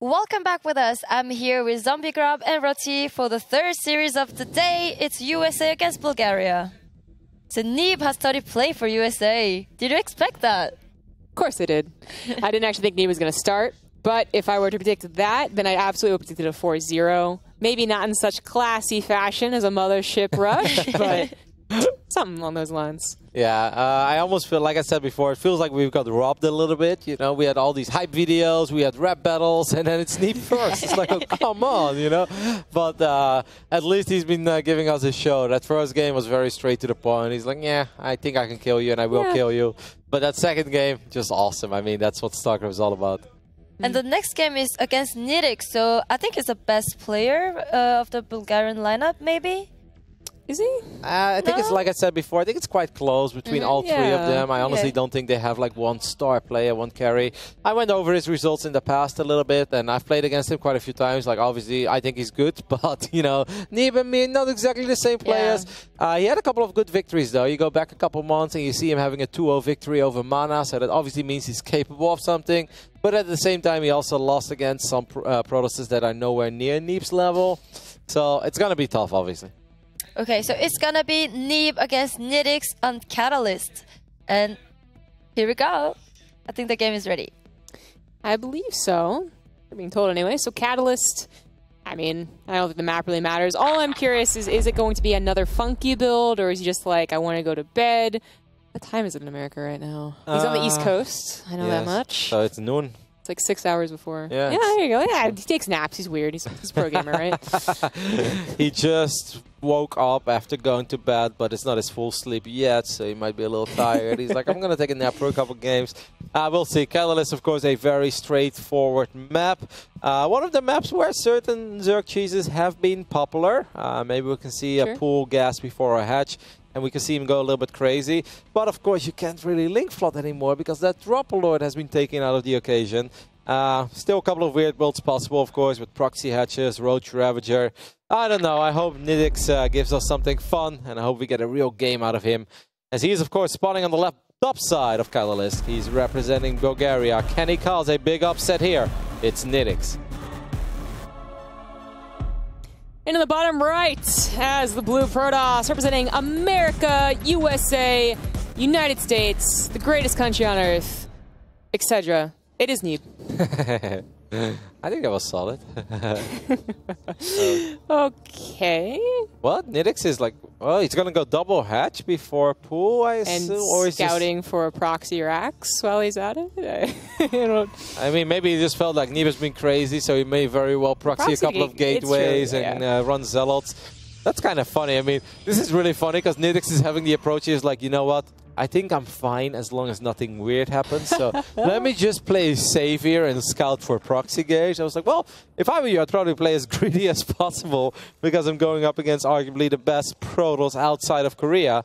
Welcome back with us. I'm here with Zombie Grab and Roti for the 3rd series of the day. It's USA against Bulgaria. So Neeb has started play for USA. Did you expect that? Of course I did. I didn't actually think Neeb was going to start, but if I were to predict that, then I absolutely predicted a 4-0. Maybe not in such classy fashion as a Mothership Rush, but something along those lines. Yeah, I almost feel, like I said before, it feels like we've got robbed a little bit. You know, we had all these hype videos, we had rap battles, and then it's Neeb first. It's like, oh, come on, you know. But at least he's been giving us a show. That first game was very straight to the point. He's like, yeah, I think I can kill you, and I will kill you. But that 2nd game, just awesome. I mean, that's what StarCraft is all about. And the next game is against Nidix, so I think he's the best player of the Bulgarian lineup, maybe? Is he? I think it's like I said before. I think it's quite close between all 3 of them. I honestly don't think they have like one star player, one carry. I went over his results in the past a little bit, and I've played against him quite a few times. Like obviously, I think he's good, but you know, Neeb and me, not exactly the same players. He had a couple of good victories though. You go back a couple months and you see him having a 2-0 victory over Mana, so that obviously means he's capable of something. But at the same time, he also lost against some Protosses that are nowhere near Neeb's level. So it's gonna be tough, obviously. Okay, so it's gonna be Neeb against Nidix on Catalyst. And here we go. I think the game is ready. I believe so. We're being told anyway. So Catalyst, I mean, I don't think the map really matters. All I'm curious is it going to be another funky build, or is he just like, I want to go to bed? What time is it in America right now? He's on the East Coast. I know that much. So it's noon. It's like 6 hours before. Yeah. Yeah, there you go. Yeah, he takes naps. He's weird. He's a pro gamer, right? He just woke up after going to bed, but it's not his full sleep yet, so he might be a little tired. He's like, I'm going to take a nap for a couple games. We'll see. Catalyst, of course, a very straightforward map. One of the maps where certain Zerg cheeses have been popular. Maybe we can see a pool gas before a hatch, and we can see him go a little bit crazy. But, of course, you can't really link flood anymore because that Dropper Lord has been taken out of the occasion. Still a couple of weird builds possible, of course, with proxy hatches, Roach Ravager. I don't know. I hope Nidix gives us something fun, and I hope we get a real game out of him. As he is, of course, spawning on the left top side of Catalyst. He's representing Bulgaria. Can he cause a big upset here? It's Nidix. And in the bottom right, as the blue Protoss, representing America, USA, United States, the greatest country on Earth, etc. It is Neeb. I think that was solid. Okay. What? Nidix is like, well, he's going to go double hatch before pool, I And assume? Or scouting for a proxy or axe while he's at it? I mean, maybe he just felt like Neeb has been crazy, so he may very well proxy a couple of gateways and run zealots. That's kind of funny. I mean, this is really funny because Nidix is having the approach. He's like, you know what? I think I'm fine as long as nothing weird happens. So let me just play safe here and scout for proxy gauge. I was like, well, if I were you, I'd probably play as greedy as possible because I'm going up against arguably the best Protoss outside of Korea.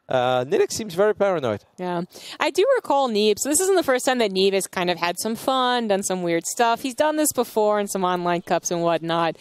Nidix seems very paranoid. Yeah. I do recall Neeb. So this isn't the first time that Neeb has kind of had some fun, done some weird stuff. He's done this before in some online cups and whatnot.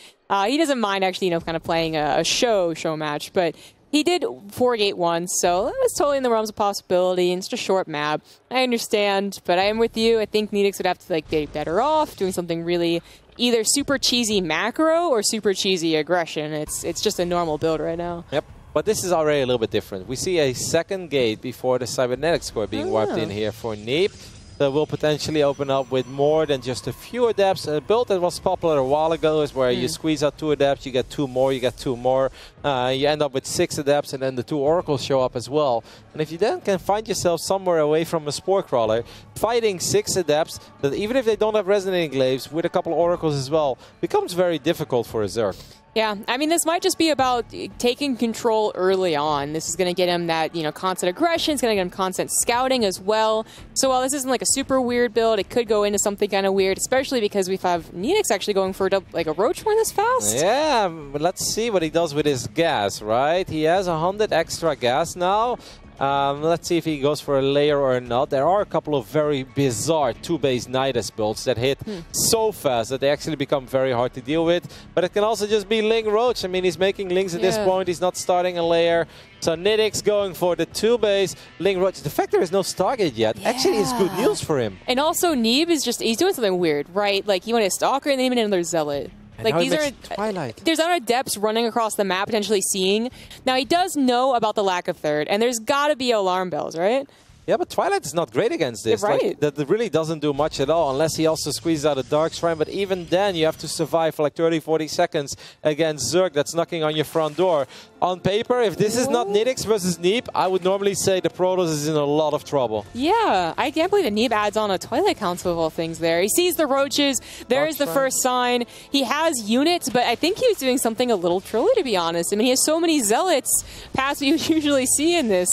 He doesn't mind actually, you know, kind of playing a show match, but he did 4-gate once, so that's totally in the realms of possibility, and it's just a short map. I understand, but I am with you. I think Nidix would have to like be better off doing something really either super cheesy macro or super cheesy aggression. It's just a normal build right now. Yep. But this is already a little bit different. We see a second gate before the cybernetic score being wiped in here for Neeb. That will potentially open up with more than just a few adepts. A build that was popular a while ago is where you squeeze out 2 adepts, you get 2 more, you get 2 more. You end up with 6 adepts, and then the 2 oracles show up as well. And if you then can find yourself somewhere away from a spore crawler, fighting 6 adepts, that even if they don't have resonating glaives, with a couple of oracles as well, becomes very difficult for a Zerg. Yeah, I mean, this might just be about taking control early on. This is going to get him that, you know, constant aggression. It's going to get him constant scouting as well. So while this isn't like a super weird build, it could go into something kind of weird, especially because we have Nidix actually going for like a Roach one this fast. Yeah, let's see what he does with his gas, right? He has 100 extra gas now. Let's see if he goes for a layer or not. There are a couple of very bizarre 2-base Nidus builds that hit so fast that they actually become very hard to deal with. But it can also just be Ling Roach. I mean, he's making Lings at this point. He's not starting a layer. So Nidix going for the 2-base Ling Roach. The fact there is no Stargate yet actually is good news for him. And also Neeb is just, he's doing something weird, right? Like he wanted a Stalker and then even another Zealot. And like these are Twilight. There's other depths running across the map, potentially seeing. Now he does know about the lack of third, and there's got to be alarm bells, right? Yeah, but Twilight is not great against this. You're right. Like, that really doesn't do much at all, unless he also squeezes out a Dark Shrine. But even then, you have to survive for like 30, 40 seconds against Zerg that's knocking on your front door. On paper, if this is not Nidix versus Neeb, I would normally say the Protoss is in a lot of trouble. Yeah, I can't believe that Neeb adds on a Twilight Council of all things there. He sees the roaches. There's the first sign. He has units, but I think he was doing something a little trilly, to be honest. I mean, he has so many Zealots past what you usually see in this,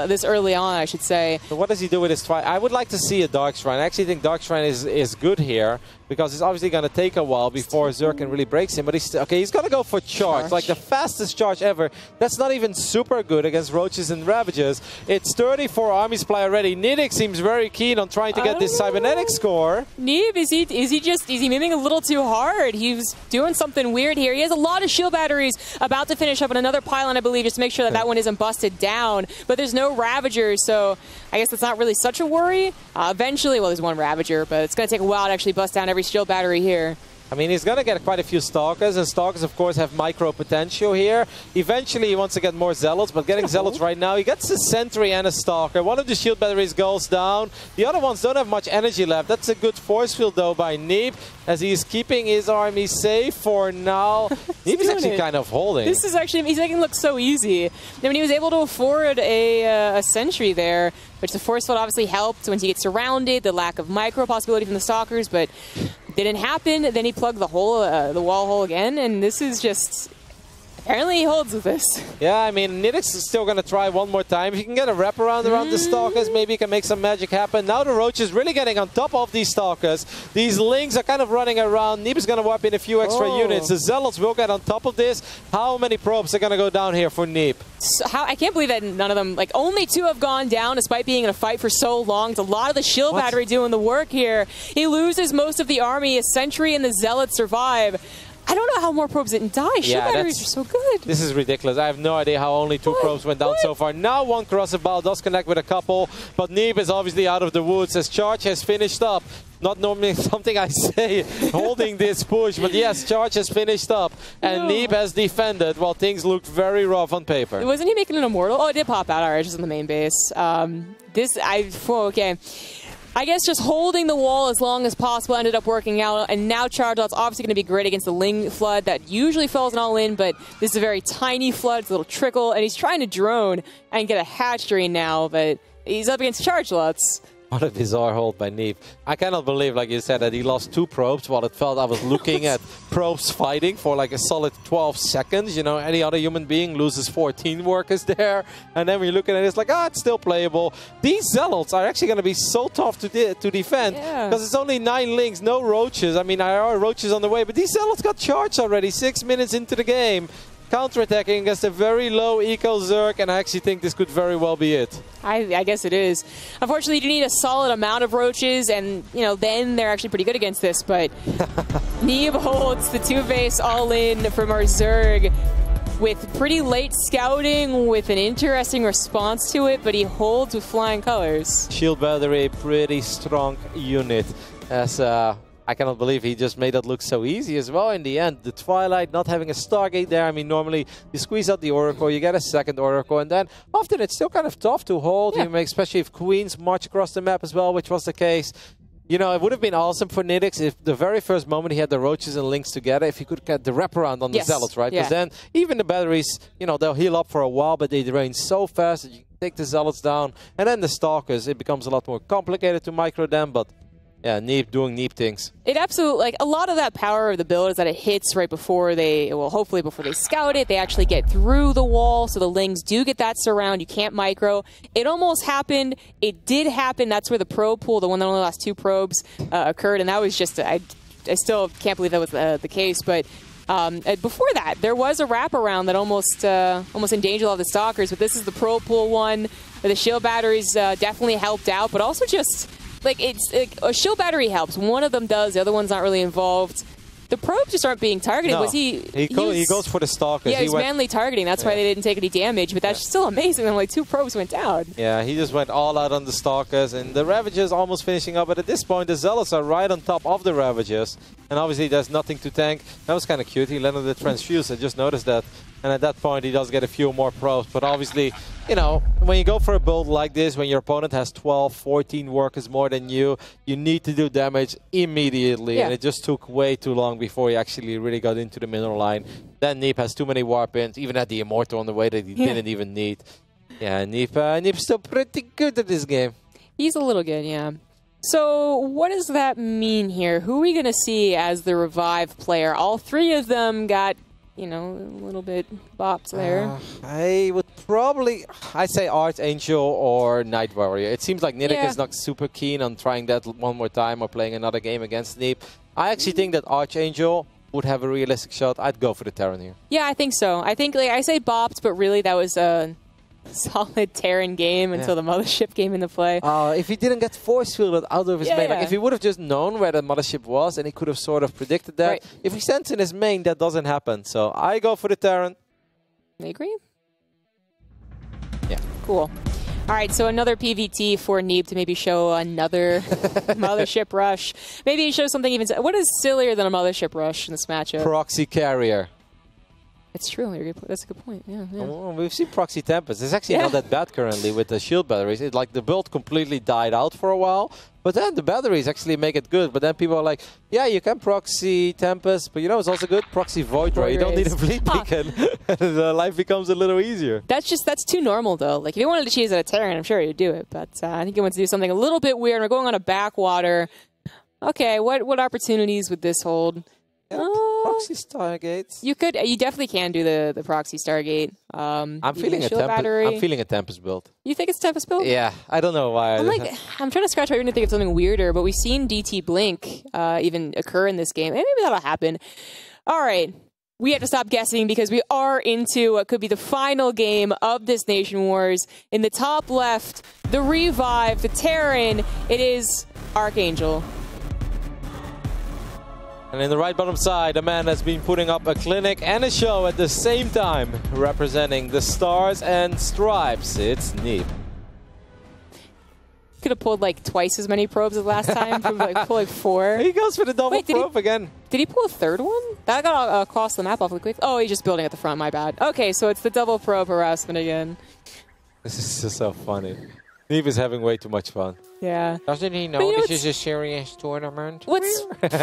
this early on, I should say. So what does he do with his Twilight? I would like to see a Dark Shrine. I actually think Dark Shrine is good here, because it's obviously going to take a while before Zerg can really break him. But he's okay. He's going to go for charge, like the fastest charge ever. That's not even super good against Roaches and Ravagers. It's 34 army supply already. Nidix seems very keen on trying to get this cybernetic score. Neeb, is he moving a little too hard? He's doing something weird here. He has a lot of shield batteries about to finish up on another pylon, I believe, just to make sure that that one isn't busted down. But there's no Ravagers, so I guess that's not really such a worry. Eventually, well, there's one Ravager, but it's going to take a while to actually bust down every shield battery here. I mean, he's going to get quite a few Stalkers, and Stalkers, of course, have micro potential here. Eventually, he wants to get more Zealots, but getting Zealots right now, he gets a Sentry and a Stalker. One of the shield batteries goes down. The other ones don't have much energy left. That's a good force field, though, by Neep, as he's keeping his army safe for now. Neep is actually kind of holding. This is actually, he's making it look so easy. I mean, he was able to afford a Sentry there, which the force field obviously helped once you get surrounded, the lack of micro possibility from the Stalkers, but didn't happen. Then he plugged the hole, the wall hole again, and this is just... Apparently he holds with this. Yeah, I mean, Nidix is still going to try one more time. If he can get a wraparound around the Stalkers, maybe he can make some magic happen. Now the Roach is really getting on top of these Stalkers. These Lings are kind of running around. Neep is going to wipe in a few extra units. The Zealots will get on top of this. How many probes are going to go down here for Neep? So I can't believe that none of them, like only 2 have gone down despite being in a fight for so long. It's a lot of the shield battery doing the work here. He loses most of the army. A Sentry and the Zealots survive. I don't know how more probes didn't die. Shield batteries are so good. This is ridiculous. I have no idea how only 2 probes went down so far. Now one corrosive ball does connect with a couple, but Neep is obviously out of the woods as Charge has finished up. Not normally something I say holding this push, but yes, Charge has finished up, and Neep has defended while things looked very rough on paper. Wasn't he making an immortal? Oh, it did pop out. All right, just on the main base. Okay. I guess just holding the wall as long as possible ended up working out, and now Charge Out's obviously going to be great against the Ling flood that usually falls an all-in, but this is a very tiny flood, it's a little trickle, and he's trying to drone and get a hatch drain now, but he's up against Charge Lots. What a bizarre hold by Neep. I cannot believe, like you said, that he lost 2 probes while it felt I was looking at probes fighting for like a solid 12 seconds. You know, any other human being loses 14 workers there. And then when you look at it, it's like, it's still playable. These Zealots are actually going to be so tough to defend because it's only 9 Lings, no Roaches. I mean, there are Roaches on the way, but these Zealots got charged already 6 minutes into the game. Counterattacking against a very low eco Zerg, and I actually think this could very well be it. I guess it is. Unfortunately, you need a solid amount of Roaches, and then they're actually pretty good against this, but Neep holds the 2-base all-in from our Zerg with pretty late scouting, with an interesting response to it, but he holds with flying colors. Shield battery, pretty strong unit. As I cannot believe he just made it look so easy as well in the end. The Twilight, not having a Stargate there. I mean, normally you squeeze out the Oracle, you get a second Oracle, and then often it's still kind of tough to hold, especially if Queens march across the map as well, which was the case. You know, it would have been awesome for Nidix if the very first moment he had the Roaches and Lings together, if he could get the wraparound on the Zealots, right? Because then even the batteries, they'll heal up for a while, but they drain so fast that you can take the Zealots down. And then the Stalkers, it becomes a lot more complicated to micro them, but yeah, Neep doing Neep things. It absolutely, a lot of that power of the build is that it hits right before hopefully before they scout it, they actually get through the wall, so the Lings do get that surround, you can't micro. It almost happened, it did happen, that's where the probe pool, the one that only lost 2 probes, occurred, and that was just, I still can't believe that was the case, but before that, there was a wraparound that almost endangered all the Stalkers, but this is the probe pool one, where the shield batteries definitely helped out, but also just... a shield battery helps. One of them does. The other one's not really involved. The probes just aren't being targeted. No, Was he goes for the Stalkers. Yeah, he's manly targeting. That's why they didn't take any damage. But that's still amazing. Then 2 probes went down. Yeah, he just went all out on the Stalkers, and the Ravagers almost finishing up. But at this point, the Zealots are right on top of the Ravagers, and obviously there's nothing to tank. That was kind of cute. He landed the Transfuse. I just noticed that. And at that point, he does get a few more probes. But obviously, when you go for a build like this, when your opponent has 12, 14 workers more than you, you need to do damage immediately. Yeah. And it just took way too long before he actually really got into the mineral line. Then Neep has too many warp ins, even had the Immortal on the way that he didn't even need. Yeah, Neep's still pretty good at this game. He's a little good, yeah. So what does that mean here? Who are we going to see as the revive player? All 3 of them got... a little bit bopped there. I would probably, say Archangel or Night Warrior. It seems like Nidix is not super keen on trying that one more time or playing another game against Neep. I actually think that Archangel would have a realistic shot. I'd go for the Terran here. Yeah, I think so. I think, I say bopped, but really that was a solid Terran game until the Mothership came into play. If he didn't get force fielded out of his main, like if he would have just known where the Mothership was and he could have sort of predicted that. Right. If he sends in his main, that doesn't happen. So I go for the Terran. I agree. Yeah. Cool. All right, so another PVT for Neeb to maybe show another mothership rush. Maybe he shows something even... What is sillier than a mothership rush in this matchup? Proxy carrier. It's true. That's a good point. Yeah. Well, we've seen Proxy Tempest. It's actually not that bad currently with the shield batteries. It's like the build completely died out for a while, but then the batteries actually make it good. But then people are like, yeah, you can Proxy Tempest, but you know it's also good? Proxy Void Ray. You don't need a Fleet Beacon. And life becomes a little easier. That's too normal, though. Like, if you wanted to cheese at a Terran, I'm sure you'd do it. But I think he wants to do something a little bit weird. We're going on a backwater. Okay, what opportunities would this hold? Proxy Stargates. You definitely can do the Proxy Stargate. I'm feeling a Tempest build. You think it's a Tempest build? Yeah, I don't know why. I'm trying to scratch my ear and think of something weirder, but we've seen DT Blink even occur in this game. Maybe that'll happen. All right. We have to stop guessing because we are into what could be the final game of this Nation Wars. In the top left, the Revive, the Terran, it is Archangel. And in the right bottom side, a man that's been putting up a clinic and a show at the same time, representing the Stars and Stripes. It's Neeb. Could have pulled like twice as many probes as last time. Pulled like 4. He goes for the double probe again. Did he pull a third one? That got across the map awfully quick. Oh, he's just building at the front. My bad. Okay, so it's the double probe harassment again. This is just so funny. Neeb is having way too much fun. Yeah. Doesn't he know this is a serious tournament? What's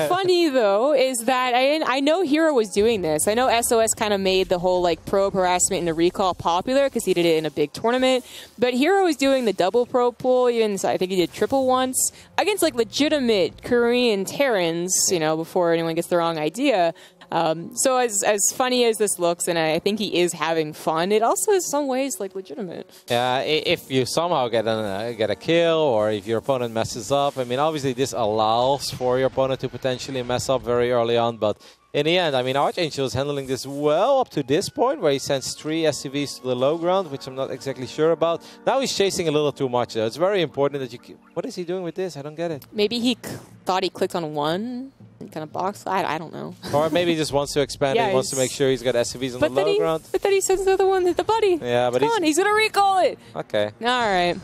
funny, though, is that I know Hero was doing this. I know SOS kind of made the whole like probe harassment and the recall popular because he did it in a big tournament. But Hero was doing the double probe pull. Even I think he did triple once against like legitimate Korean Terrans, you know, before anyone gets the wrong idea. So as funny as this looks, and I think he is having fun, it also is some ways like legitimate. Yeah, if you somehow get a kill or if your opponent messes up, I mean, obviously this allows for your opponent to potentially mess up very early on, but in the end, I mean, Archangel is handling this well up to this point where he sends 3 SCVs to the low ground, which I'm not exactly sure about. Now he's chasing a little too much, though. It's very important that you keep... What is he doing with this? I don't get it. Maybe he thought he clicked on one and kind of box. I don't know. Or maybe he just wants to expand it. He wants to make sure he's got SCVs on the low ground. But then he sends the other one to the buddy. Yeah, but he's going to recall it. Okay. All right.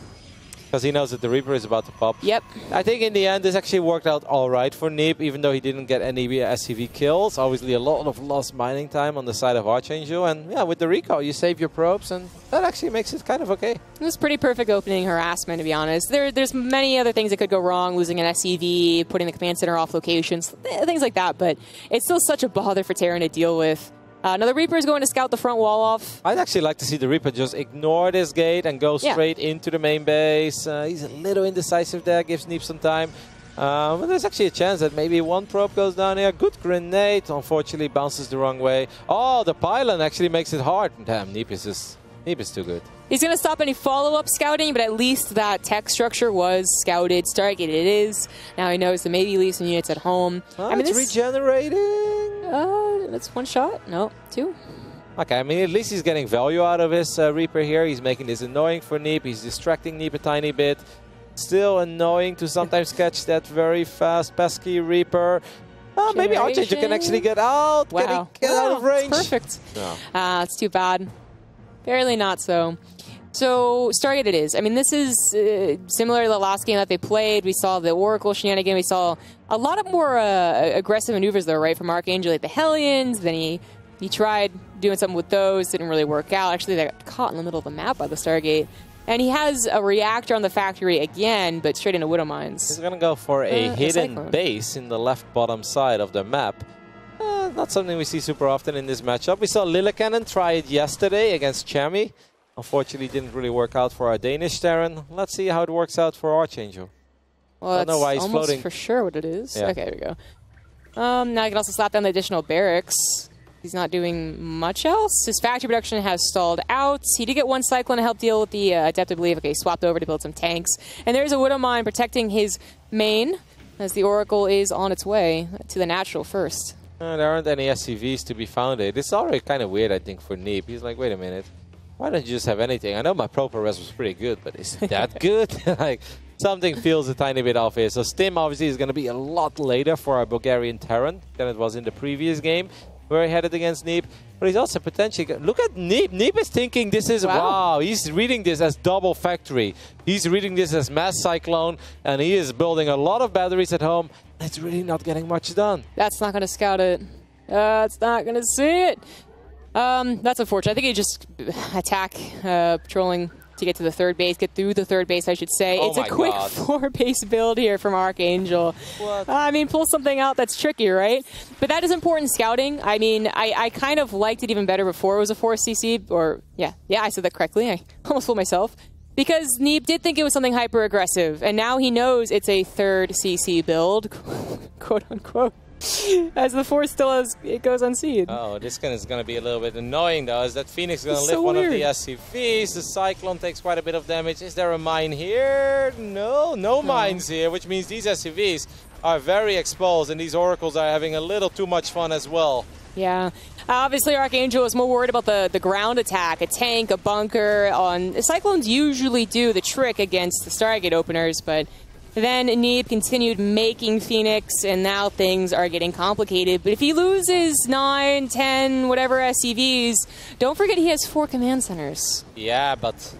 Because he knows that the Reaper is about to pop. Yep. I think in the end, this actually worked out all right for Neeb, even though he didn't get any SCV kills. Obviously, a lot of lost mining time on the side of Archangel. And yeah, with the recall, you save your probes, and that actually makes it kind of okay. It was pretty perfect opening harassment, to be honest. There's many other things that could go wrong, losing an SCV, putting the command center off locations, things like that. But it's still such a bother for Terran to deal with. Now the Reaper is going to scout the front wall off. I'd actually like to see the Reaper just ignore this gate and go straight into the main base. He's a little indecisive there, gives Neeb some time. But there's actually a chance that maybe one probe goes down here. Good grenade, unfortunately bounces the wrong way. Oh, the pylon actually makes it hard. Damn, Neeb is too good. He's going to stop any follow-up scouting, but at least that tech structure was scouted. Stargate it is. Now he knows that maybe he leaves some units at home. Oh, I mean, it's regenerating. That's 1 shot. No, 2. Okay, I mean, at least he's getting value out of his Reaper here. He's making this annoying for Neeb. He's distracting Neeb a tiny bit. Still annoying to sometimes catch that very fast, pesky Reaper. Maybe Archangel can actually get out. Wow. Get out of range. Perfect. No. It's too bad. Barely not so. So, Stargate it is. I mean, this is similar to the last game that they played. We saw the Oracle shenanigan. We saw a lot of more aggressive maneuvers, though, right, from Archangel, like the Hellions. Then he tried doing something with those. Didn't really work out. Actually, they got caught in the middle of the map by the Stargate. And he has a reactor on the factory again, but straight into Widow Mines. He's going to go for a hidden base in the left bottom side of the map. Not something we see super often in this matchup. We saw Lillecannon try it yesterday against Chami. Unfortunately, didn't really work out for our Danish Terran. Let's see how it works out for Archangel. Well, I don't know why he's almost floating. For sure what it is. Yeah. Okay, there we go. Now I can also slap down the additional barracks. He's not doing much else. His factory production has stalled out. He did get 1 Cyclone to help deal with the Adept, I believe. Okay, he swapped over to build some tanks. And there's a Widow Mine protecting his main as the Oracle is on its way to the natural first. There aren't any SCVs to be found. It's already kind of weird, I think, for Neeb. He's like, wait a minute. Why don't you just have anything? I know my proper res was pretty good, but is it that good? Like, something feels a tiny bit off here. So Stim obviously is going to be a lot later for our Bulgarian Terran than it was in the previous game. We're headed against Neep, but he's also potentially... Look at Neep. Neep is thinking this is... Wow. He's reading this as double factory. He's reading this as mass cyclone, and he is building a lot of batteries at home. It's really not getting much done. That's not going to scout it. It's not going to see it. That's unfortunate. I think he just attack, patrolling to get to the third base, get through the third base, I should say. Oh, it's a quick 4-base build here from Archangel. What? I mean, pull something out that's tricky, right? But that is important scouting. I mean, I kind of liked it even better before it was a 4cc, or, yeah, I said that correctly. I almost fooled myself. Because Neep did think it was something hyper-aggressive, and now he knows it's a 3rd CC build, quote-unquote. As the 4 still has, it goes unseen. Oh, this one is going to be a little bit annoying, though, as that Phoenix is going to lift so one weird. of the SCVs. The Cyclone takes quite a bit of damage. Is there a mine here? No mines here, which means these SCVs are very exposed, and these Oracles are having a little too much fun as well. Yeah. Obviously, Archangel is more worried about the ground attack, a tank, a bunker. Cyclones usually do the trick against the Stargate openers, but then Neep continued making Phoenix, and now things are getting complicated. But if he loses 9, 10, whatever SCVs, don't forget he has 4 command centers. Yeah, but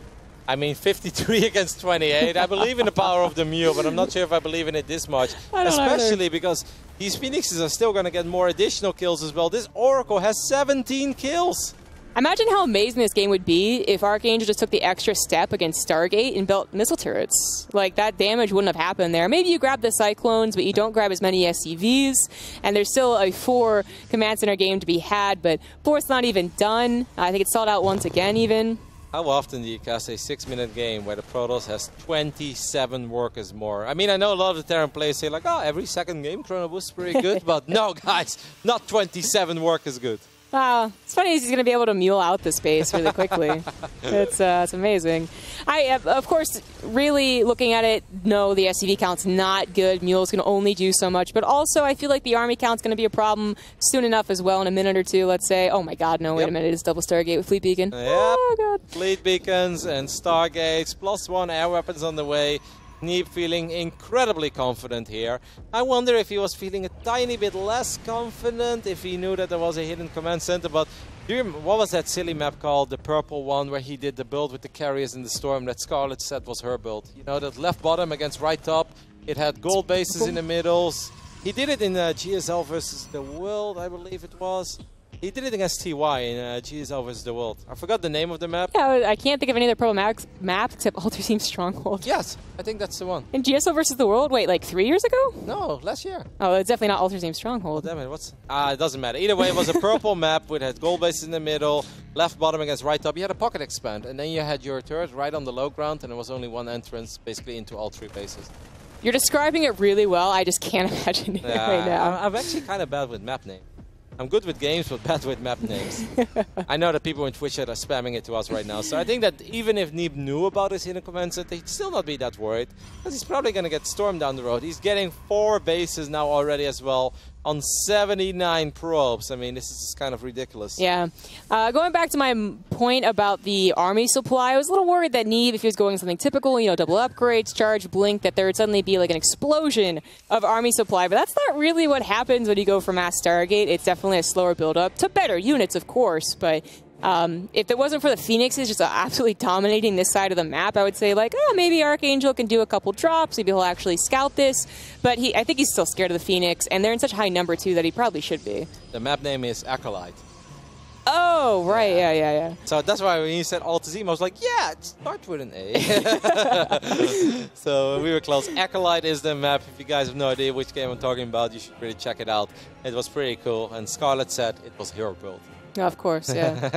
I mean, 53 against 28. I believe in the power of the Mule, but I'm not sure if I believe in it this much. Especially because these Phoenixes are still going to get more additional kills as well. This Oracle has 17 kills. Imagine how amazing this game would be if Archangel just took the extra step against Stargate and built missile turrets. Like, that damage wouldn't have happened there. Maybe you grab the Cyclones, but you don't grab as many SCVs, and there's still a 4 command center game to be had, but 4's not even done. I think it's sold out once again, even. How often do you cast a 6-minute game where the Protoss has 27 workers more? I mean, I know a lot of the Terran players say, like, oh, every second game Chrono Boost is pretty good, but no, guys, not 27 workers good. Wow, it's funny he's going to be able to mule out the space really quickly. It's amazing. Of course, really looking at it, no, the SCV count's not good. Mules can only do so much. But also, I feel like the army count's going to be a problem soon enough as well, in a minute or two, let's say. Oh my god, no, wait a minute, it's double Stargate with Fleet Beacon. Yep. Oh god. Fleet Beacons and Stargates, +1 air weapons on the way. Neep feeling incredibly confident here. I wonder if he was feeling a tiny bit less confident if he knew that there was a hidden command center. But do you remember, what was that silly map called, the purple one, where he did the build with the carriers in the storm that Scarlet said was her build? You know, that left bottom against right top. It had gold bases in the middles. He did it in GSL versus the World, I believe it was. He did it against TY in GSL vs. the World. I forgot the name of the map. Yeah, I can't think of any other purple maps except Alter Team Stronghold. Yes, I think that's the one. In GSL vs. the World? Wait, like 3 years ago? No, last year. Oh, it's definitely not Alter Team Stronghold. Oh, damn it, it doesn't matter. Either way, it was a purple map with had gold bases in the middle, left bottom against right top. You had a pocket expand, and then you had your turret right on the low ground, and there was only one entrance, basically into all 3 bases. You're describing it really well. I just can't imagine it right now. I'm actually kind of bad with map names. I'm good with games, but bad with map names. I know that people in Twitch chat are spamming it to us right now, so I think that even if Neep knew about his hidden command center, he'd still not be that worried, because he's probably going to get stormed down the road. He's getting 4 bases now already as well, on 79 probes. I mean, this is just kind of ridiculous. Yeah. Going back to my point about the army supply, I was a little worried that Neep, if he was going something typical, you know, double upgrades, charge, blink, that there would suddenly be like an explosion of army supply. But that's not really what happens when you go for Mass Stargate. It's definitely a slower build-up to better units, of course, but if it wasn't for the Phoenixes just absolutely dominating this side of the map, I would say, like, oh, maybe Archangel can do a couple drops. Maybe he'll actually scout this. But I think he's still scared of the Phoenix, and they're in such high number, too, that he probably should be. The map name is Acolyte. Oh, right. Yeah. So that's why when you said Altazim, I was like, yeah, it starts with an A. So we were close. Acolyte is the map. If you guys have no idea which game I'm talking about, you should really check it out. It was pretty cool. And Scarlet said it was her build. Of course, yeah.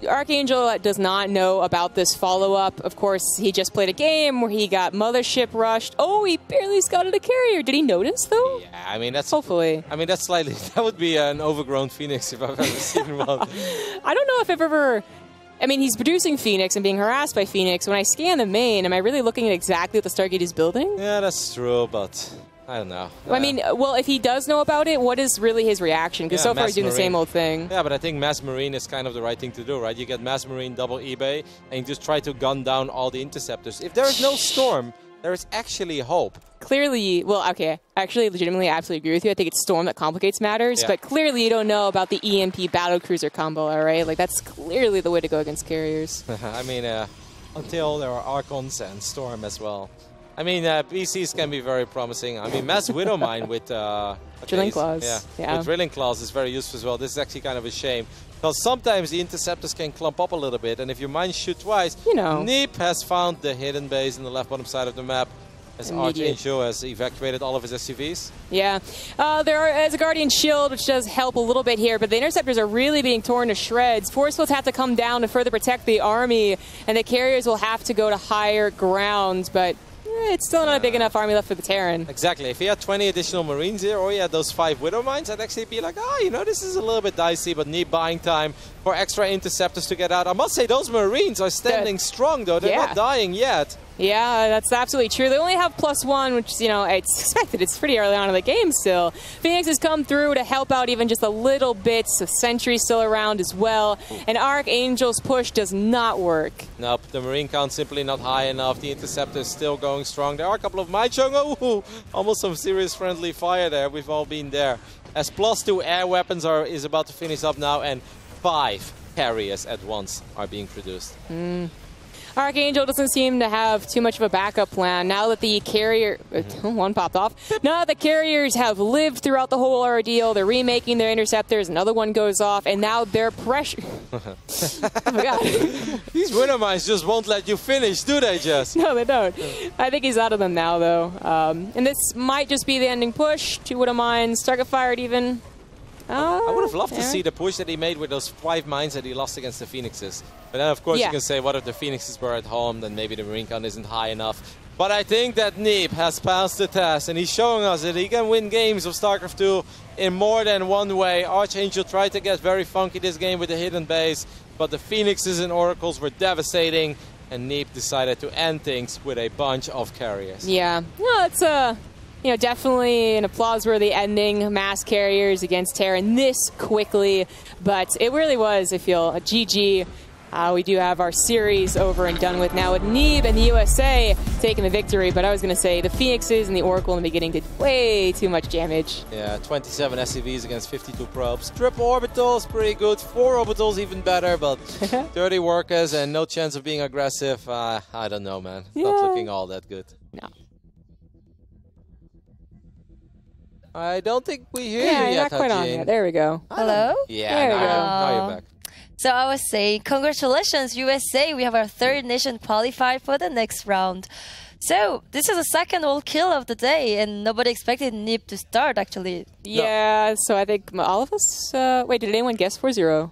Archangel does not know about this follow-up. Of course, he just played a game where he got Mothership rushed. Oh, he barely scouted a carrier. Did he notice, though? Yeah, I mean, that's... Hopefully. I mean, that's slightly... That would be an overgrown Phoenix if I've ever seen one. I don't know if I've ever... I mean, he's producing Phoenix and being harassed by Phoenix. When I scan the main, am I really looking at exactly what the Stargate is building? Yeah, that's true, but... I don't know. I mean, well, if he does know about it, what is really his reaction? Because so far he's doing the same old thing. Yeah, but I think Mass Marine is kind of the right thing to do, right? You get Mass Marine, double eBay, and you just try to gun down all the interceptors. If there is no storm, there is actually hope. Clearly, well, okay, actually, legitimately, I absolutely agree with you. I think it's Storm that complicates matters, but clearly you don't know about the EMP battlecruiser combo, all right? Like, that's clearly the way to go against carriers. I mean, until there are Archons and Storm as well. I mean, PCs can be very promising. I mean, Mass Widowmine with... Drilling Claws. Yeah, with Drilling Claws is very useful as well. This is actually kind of a shame. Because sometimes the interceptors can clump up a little bit, and if your mines shoot twice, you know. Neep has found the hidden base in the left bottom side of the map, as Archangel has evacuated all of his SCVs. Yeah, there's a Guardian Shield, which does help a little bit here, but the interceptors are really being torn to shreds. Force fields have to come down to further protect the army, and the carriers will have to go to higher ground, but it's still not a big enough army left for the Terran. Exactly. If he had 20 additional Marines here, or he had those 5 Widow Mines, I'd actually be like, you know, this is a little bit dicey, but need buying time for extra interceptors to get out. I must say, those Marines are standing strong, though. They're not dying yet. Yeah, that's absolutely true. They only have +1, which, you know, it's expected. It's pretty early on in the game still. Phoenix has come through to help out even just a little bit. So Sentry still around as well. And Archangel's push does not work. Nope, the Marine count's simply not high enough. The Interceptor is still going strong. There are a couple of Maichung. Oh, almost some serious friendly fire there. We've all been there. As +2 air weapons is about to finish up now, and 5 carriers at once are being produced. Archangel doesn't seem to have too much of a backup plan now that the carrier... one popped off. Now that the carriers have lived throughout the whole ordeal, they're remaking their interceptors, another one goes off, and now they're pressure... oh my god. These Widow Mines just won't let you finish, do they, Jess? No, they don't. I think he's out of them now, though. And this might just be the ending push. 2 Widow Mines, target fired even. I would have loved to see the push that he made with those 5 mines that he lost against the Phoenixes. But then, of course, you can say, what if the Phoenixes were at home? Then maybe the Marine count isn't high enough. But I think that Neep has passed the test, and he's showing us that he can win games of StarCraft 2 in more than one way. Archangel tried to get very funky this game with the hidden base, but the Phoenixes and Oracles were devastating, and Neep decided to end things with a bunch of carriers. Yeah, no, it's you know, definitely an applause-worthy ending. Mass carriers against Terran this quickly, but it really was, I feel, a GG. We do have our series over and done with now with Neeb and the USA taking the victory, but I was going to say the Phoenixes and the Oracle in the beginning did way too much damage. Yeah, 27 SCVs against 52 probes. Triple orbitals, pretty good. 4 orbitals, even better, but 30 workers and no chance of being aggressive. I don't know, man. Not looking all that good. No. I don't think we hear you yet, not quite on yet. There we go. Hello? Yeah, there we go. Now you're back. So I was saying, congratulations, USA. We have our 3rd nation qualified for the next round. So this is the 2nd all kill of the day, and nobody expected Nip to start, actually. Yeah, so I think all of us... wait, did anyone guess 4-0?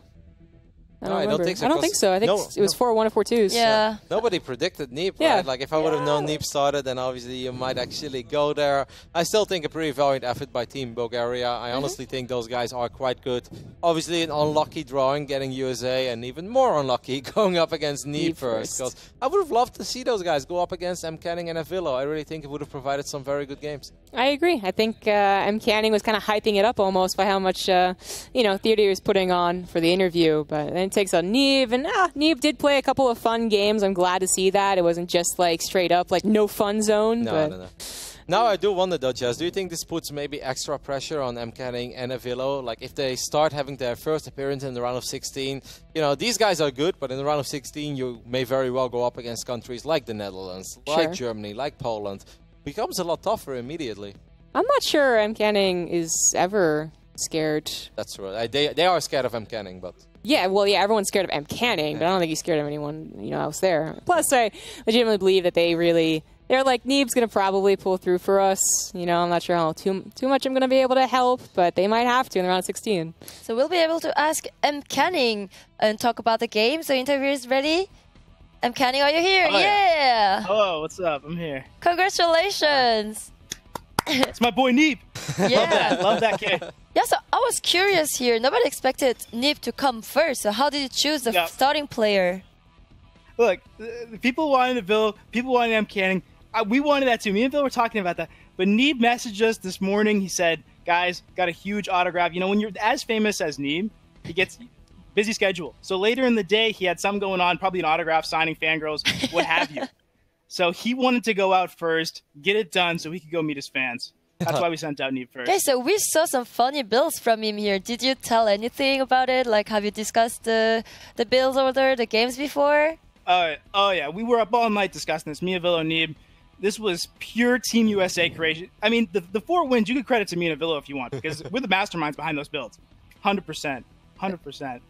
I don't think so. I don't think so. I think it was 4-1 or 4-2s. Yeah. Nobody predicted Neep, Yeah. right? Like, if I would have known Neep started, then obviously you might actually go there. I still think a pretty valiant effort by Team Bulgaria. I honestly think those guys are quite good. Obviously, an unlucky drawing getting USA, and even more unlucky going up against Neep first. Because I would have loved to see those guys go up against M. Canning and Avillo. I really think it would have provided some very good games. I agree. I think M. Canning was kind of hyping it up almost by how much, you know, theater he was putting on for the interview. But then it takes on Neve, and Neve did play a couple of fun games. I'm glad to see that. It wasn't just like straight up like no fun zone. No. Now I do wonder though, Jess, do you think this puts maybe extra pressure on M. Canning and Avillo? Like if they start having their first appearance in the round of 16, you know, these guys are good, but in the round of 16 you may very well go up against countries like the Netherlands, like Germany, like Poland. Becomes a lot tougher immediately. I'm not sure M. Canning is ever scared. That's right. They are scared of M. Canning, but... Yeah, well, yeah, everyone's scared of M. Canning, but I don't think he's scared of anyone, you know, else there. Plus, I legitimately believe that they're like, Neeb's going to probably pull through for us. You know, I'm not sure how too much I'm going to be able to help, but they might have to in the round 16. So we'll be able to ask M. Canning and talk about the game. So interview is ready. M. Canning, are you here? Oh, yeah. Hello, what's up? I'm here. Congratulations. It's my boy Neep. Yeah. Love that kid. Yeah, so I was curious here. Nobody expected Neep to come first. So how did you choose the starting player? Look, people wanted Avillo, people wanted M. Canning. We wanted that too. Me and Phil were talking about that. But Neeb messaged us this morning. He said, guys, got a huge autograph. You know, when you're as famous as Neeb, he gets busy schedule. So later in the day, he had some going on, probably an autograph, signing fangirls, what have you. So he wanted to go out first, get it done, so he could go meet his fans. That's why we sent out Neeb first. Okay, so we saw some funny builds from him here. Did you tell anything about it? Like, have you discussed the builds over there, the games before? Oh yeah, we were up all night discussing this. Me, Avillo, Neeb. This was pure Team USA creation. I mean, the 4 wins, you could credit to me and Avillo if you want, because we're the masterminds behind those builds. 100%. 100%.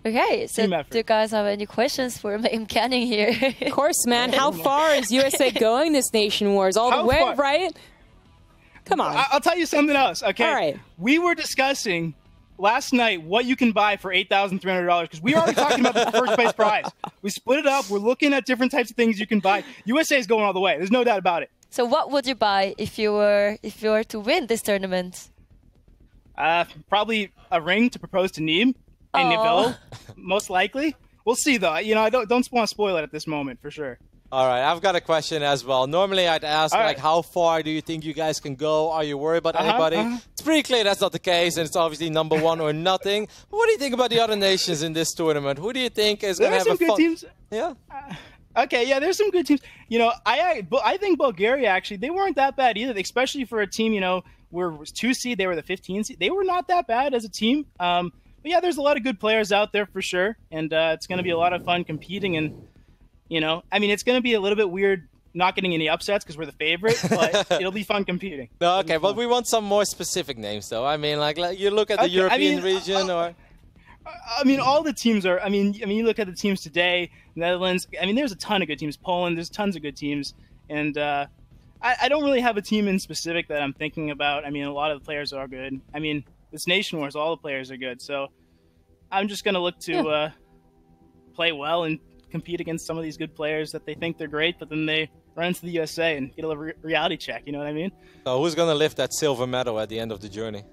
Okay, so do you guys have any questions for Maim Canning here? Of course, man. How far is USA going this Nation Wars? All the way, right? Come on. I'll tell you something else, okay? All right. We were discussing last night what you can buy for $8,300 because we were already talking about the first place prize. We split it up. We're looking at different types of things you can buy. USA is going all the way. There's no doubt about it. So what would you buy if you were to win this tournament? Probably a ring to propose to Neeb and Neville, most likely. We'll see, though. You know, I don't want to spoil it at this moment, for sure. All right, I've got a question as well. Normally, I'd ask, like, how far do you think you guys can go? Are you worried about anybody? It's pretty clear that's not the case, and it's obviously number 1 or nothing. But what do you think about the other nations in this tournament? Who do you think is going to have a fun... There's some good teams. Yeah? Okay, yeah, there's some good teams. You know, I think Bulgaria, actually, they weren't that bad either, especially for a team, you know, where it was 2 seed, they were the 15 seed. They were not that bad as a team. But yeah, there's a lot of good players out there for sure, and it's going to be a lot of fun competing. And you know, I mean, it's going to be a little bit weird not getting any upsets because we're the favorite, but it'll be fun competing. No, okay, but we want some more specific names, though. I mean, like you look at the European region, or I mean, all the teams are. I mean, you look at the teams today, Netherlands. I mean, there's a ton of good teams. Poland, there's tons of good teams, and I don't really have a team in specific that I'm thinking about. I mean, a lot of the players are good. I mean, this Nation Wars, all the players are good. So I'm just going to look to play well and compete against some of these good players that they think they're great, but then they run into the USA and get a reality check. You know what I mean? So who's going to lift that silver medal at the end of the journey?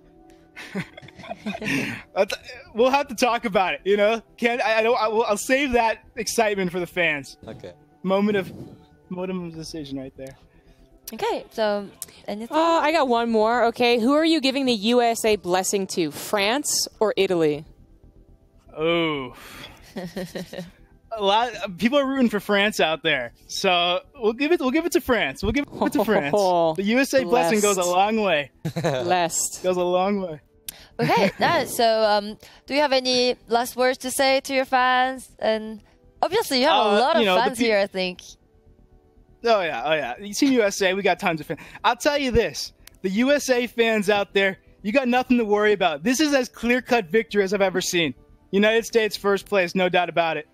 We'll have to talk about it. You know, I'll save that excitement for the fans. Okay. Moment of decision right there. Okay, so anything? I got one more. Okay, who are you giving the USA blessing to? France or Italy? Oh. A lot of people are rooting for France out there, so we'll give it to France. We'll give it to France. The USA blessing goes a long way. Goes a long way. Okay, so do you have any last words to say to your fans? And obviously, you have a lot of fans here, I think. Oh yeah. Team USA, we got tons of fans. I'll tell you this: the USA fans out there, you got nothing to worry about. This is as clear-cut victory as I've ever seen. United States first place, no doubt about it.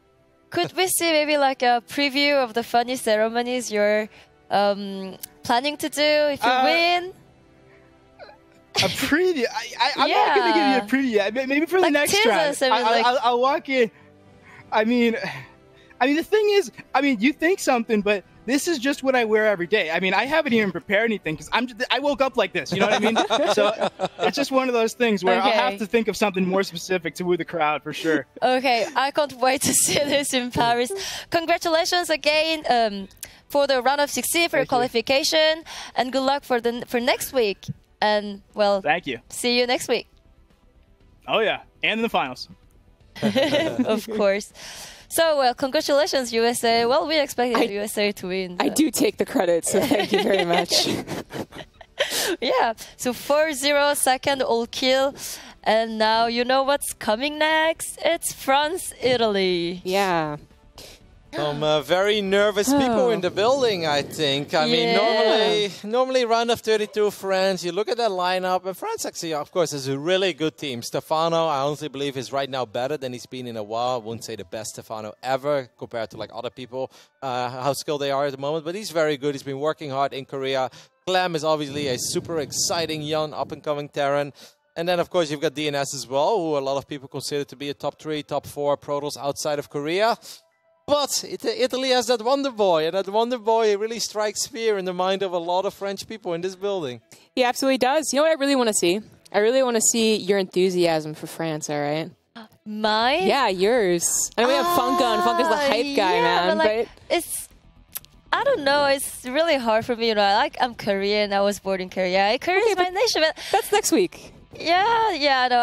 Could we see maybe like a preview of the funny ceremonies you're planning to do if you win? A preview? I'm not going to give you a preview yet. Maybe for the next round. I'll walk in. I mean, the thing is, you think something, but this is just what I wear every day. I mean, I haven't even prepared anything because I woke up like this. You know what I mean? So it's just one of those things where I'll have to think of something more specific to woo the crowd for sure. Okay, I can't wait to see this in Paris. Congratulations again for the round of 16 for your qualification, and good luck for next week. And well, thank you. See you next week. Oh yeah, and in the finals. Of course. So, well, congratulations, USA. Well, we expected USA to win. I do take the credit, so thank you very much. Yeah, so 4-0, second all kill. And now you know what's coming next. It's France, Italy. Yeah. Some very nervous people in the building, I think. I mean, normally round of 32 France, you look at that lineup, and France actually, of course, is a really good team. Stefano, I honestly believe, is right now better than he's been in a while. I wouldn't say the best Stefano ever compared to like other people, how skilled they are at the moment, but he's very good. He's been working hard in Korea. Clem is obviously a super exciting young up-and-coming Terran. And then, of course, you've got DNS as well, who a lot of people consider to be a top 3, top 4 Protoss outside of Korea. But Italy has that wonder boy, and that wonder boy really strikes fear in the mind of a lot of French people in this building. He absolutely does. You know what I really want to see? I really want to see your enthusiasm for France, all right? Mine? Yeah, yours. I know we have Funka, and Funka's the hype guy, man. But it's... I don't know. It's really hard for me. You know, I'm Korean. I was born in Korea. Korea is my nation. But that's next week. Yeah. No,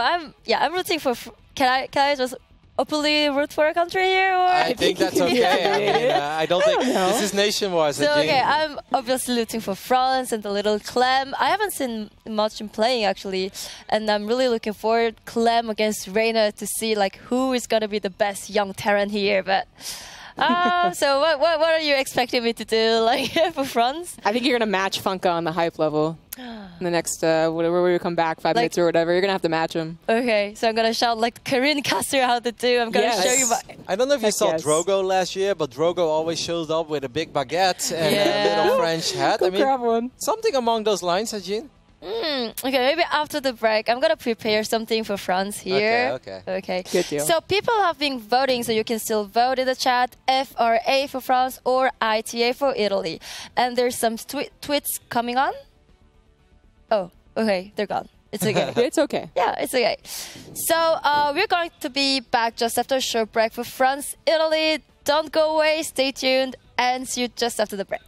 I'm rooting for... Can I just openly root for a country here? Or I think that's okay. I mean, I don't think this is NationWars. So, okay, I'm obviously rooting for France and the little Clem. I haven't seen much in playing, actually, and I'm really looking forward Clem against Reina to see like who is going to be the best young Terran here. But so what are you expecting me to do like for France? I think you're going to match Funka on the hype level. In the next, whatever we come back, 5 minutes or whatever, you're going to have to match him. Okay, so I'm going to shout like Karine Caster how to do. I'm going to show you my... I don't know if you saw Drogo last year, but Drogo always shows up with a big baguette and a little French hat. Go grab one. Something along those lines, Sajin. Okay, maybe after the break, I'm going to prepare something for France here. Okay. Good deal. So people have been voting, so you can still vote in the chat. FRA for France or ITA for Italy. And there's some tweets coming on. Oh, okay, they're gone. It's okay. It's okay. Yeah, it's okay. So we're going to be back just after a short break for France, Italy. Don't go away. Stay tuned and see you just after the break.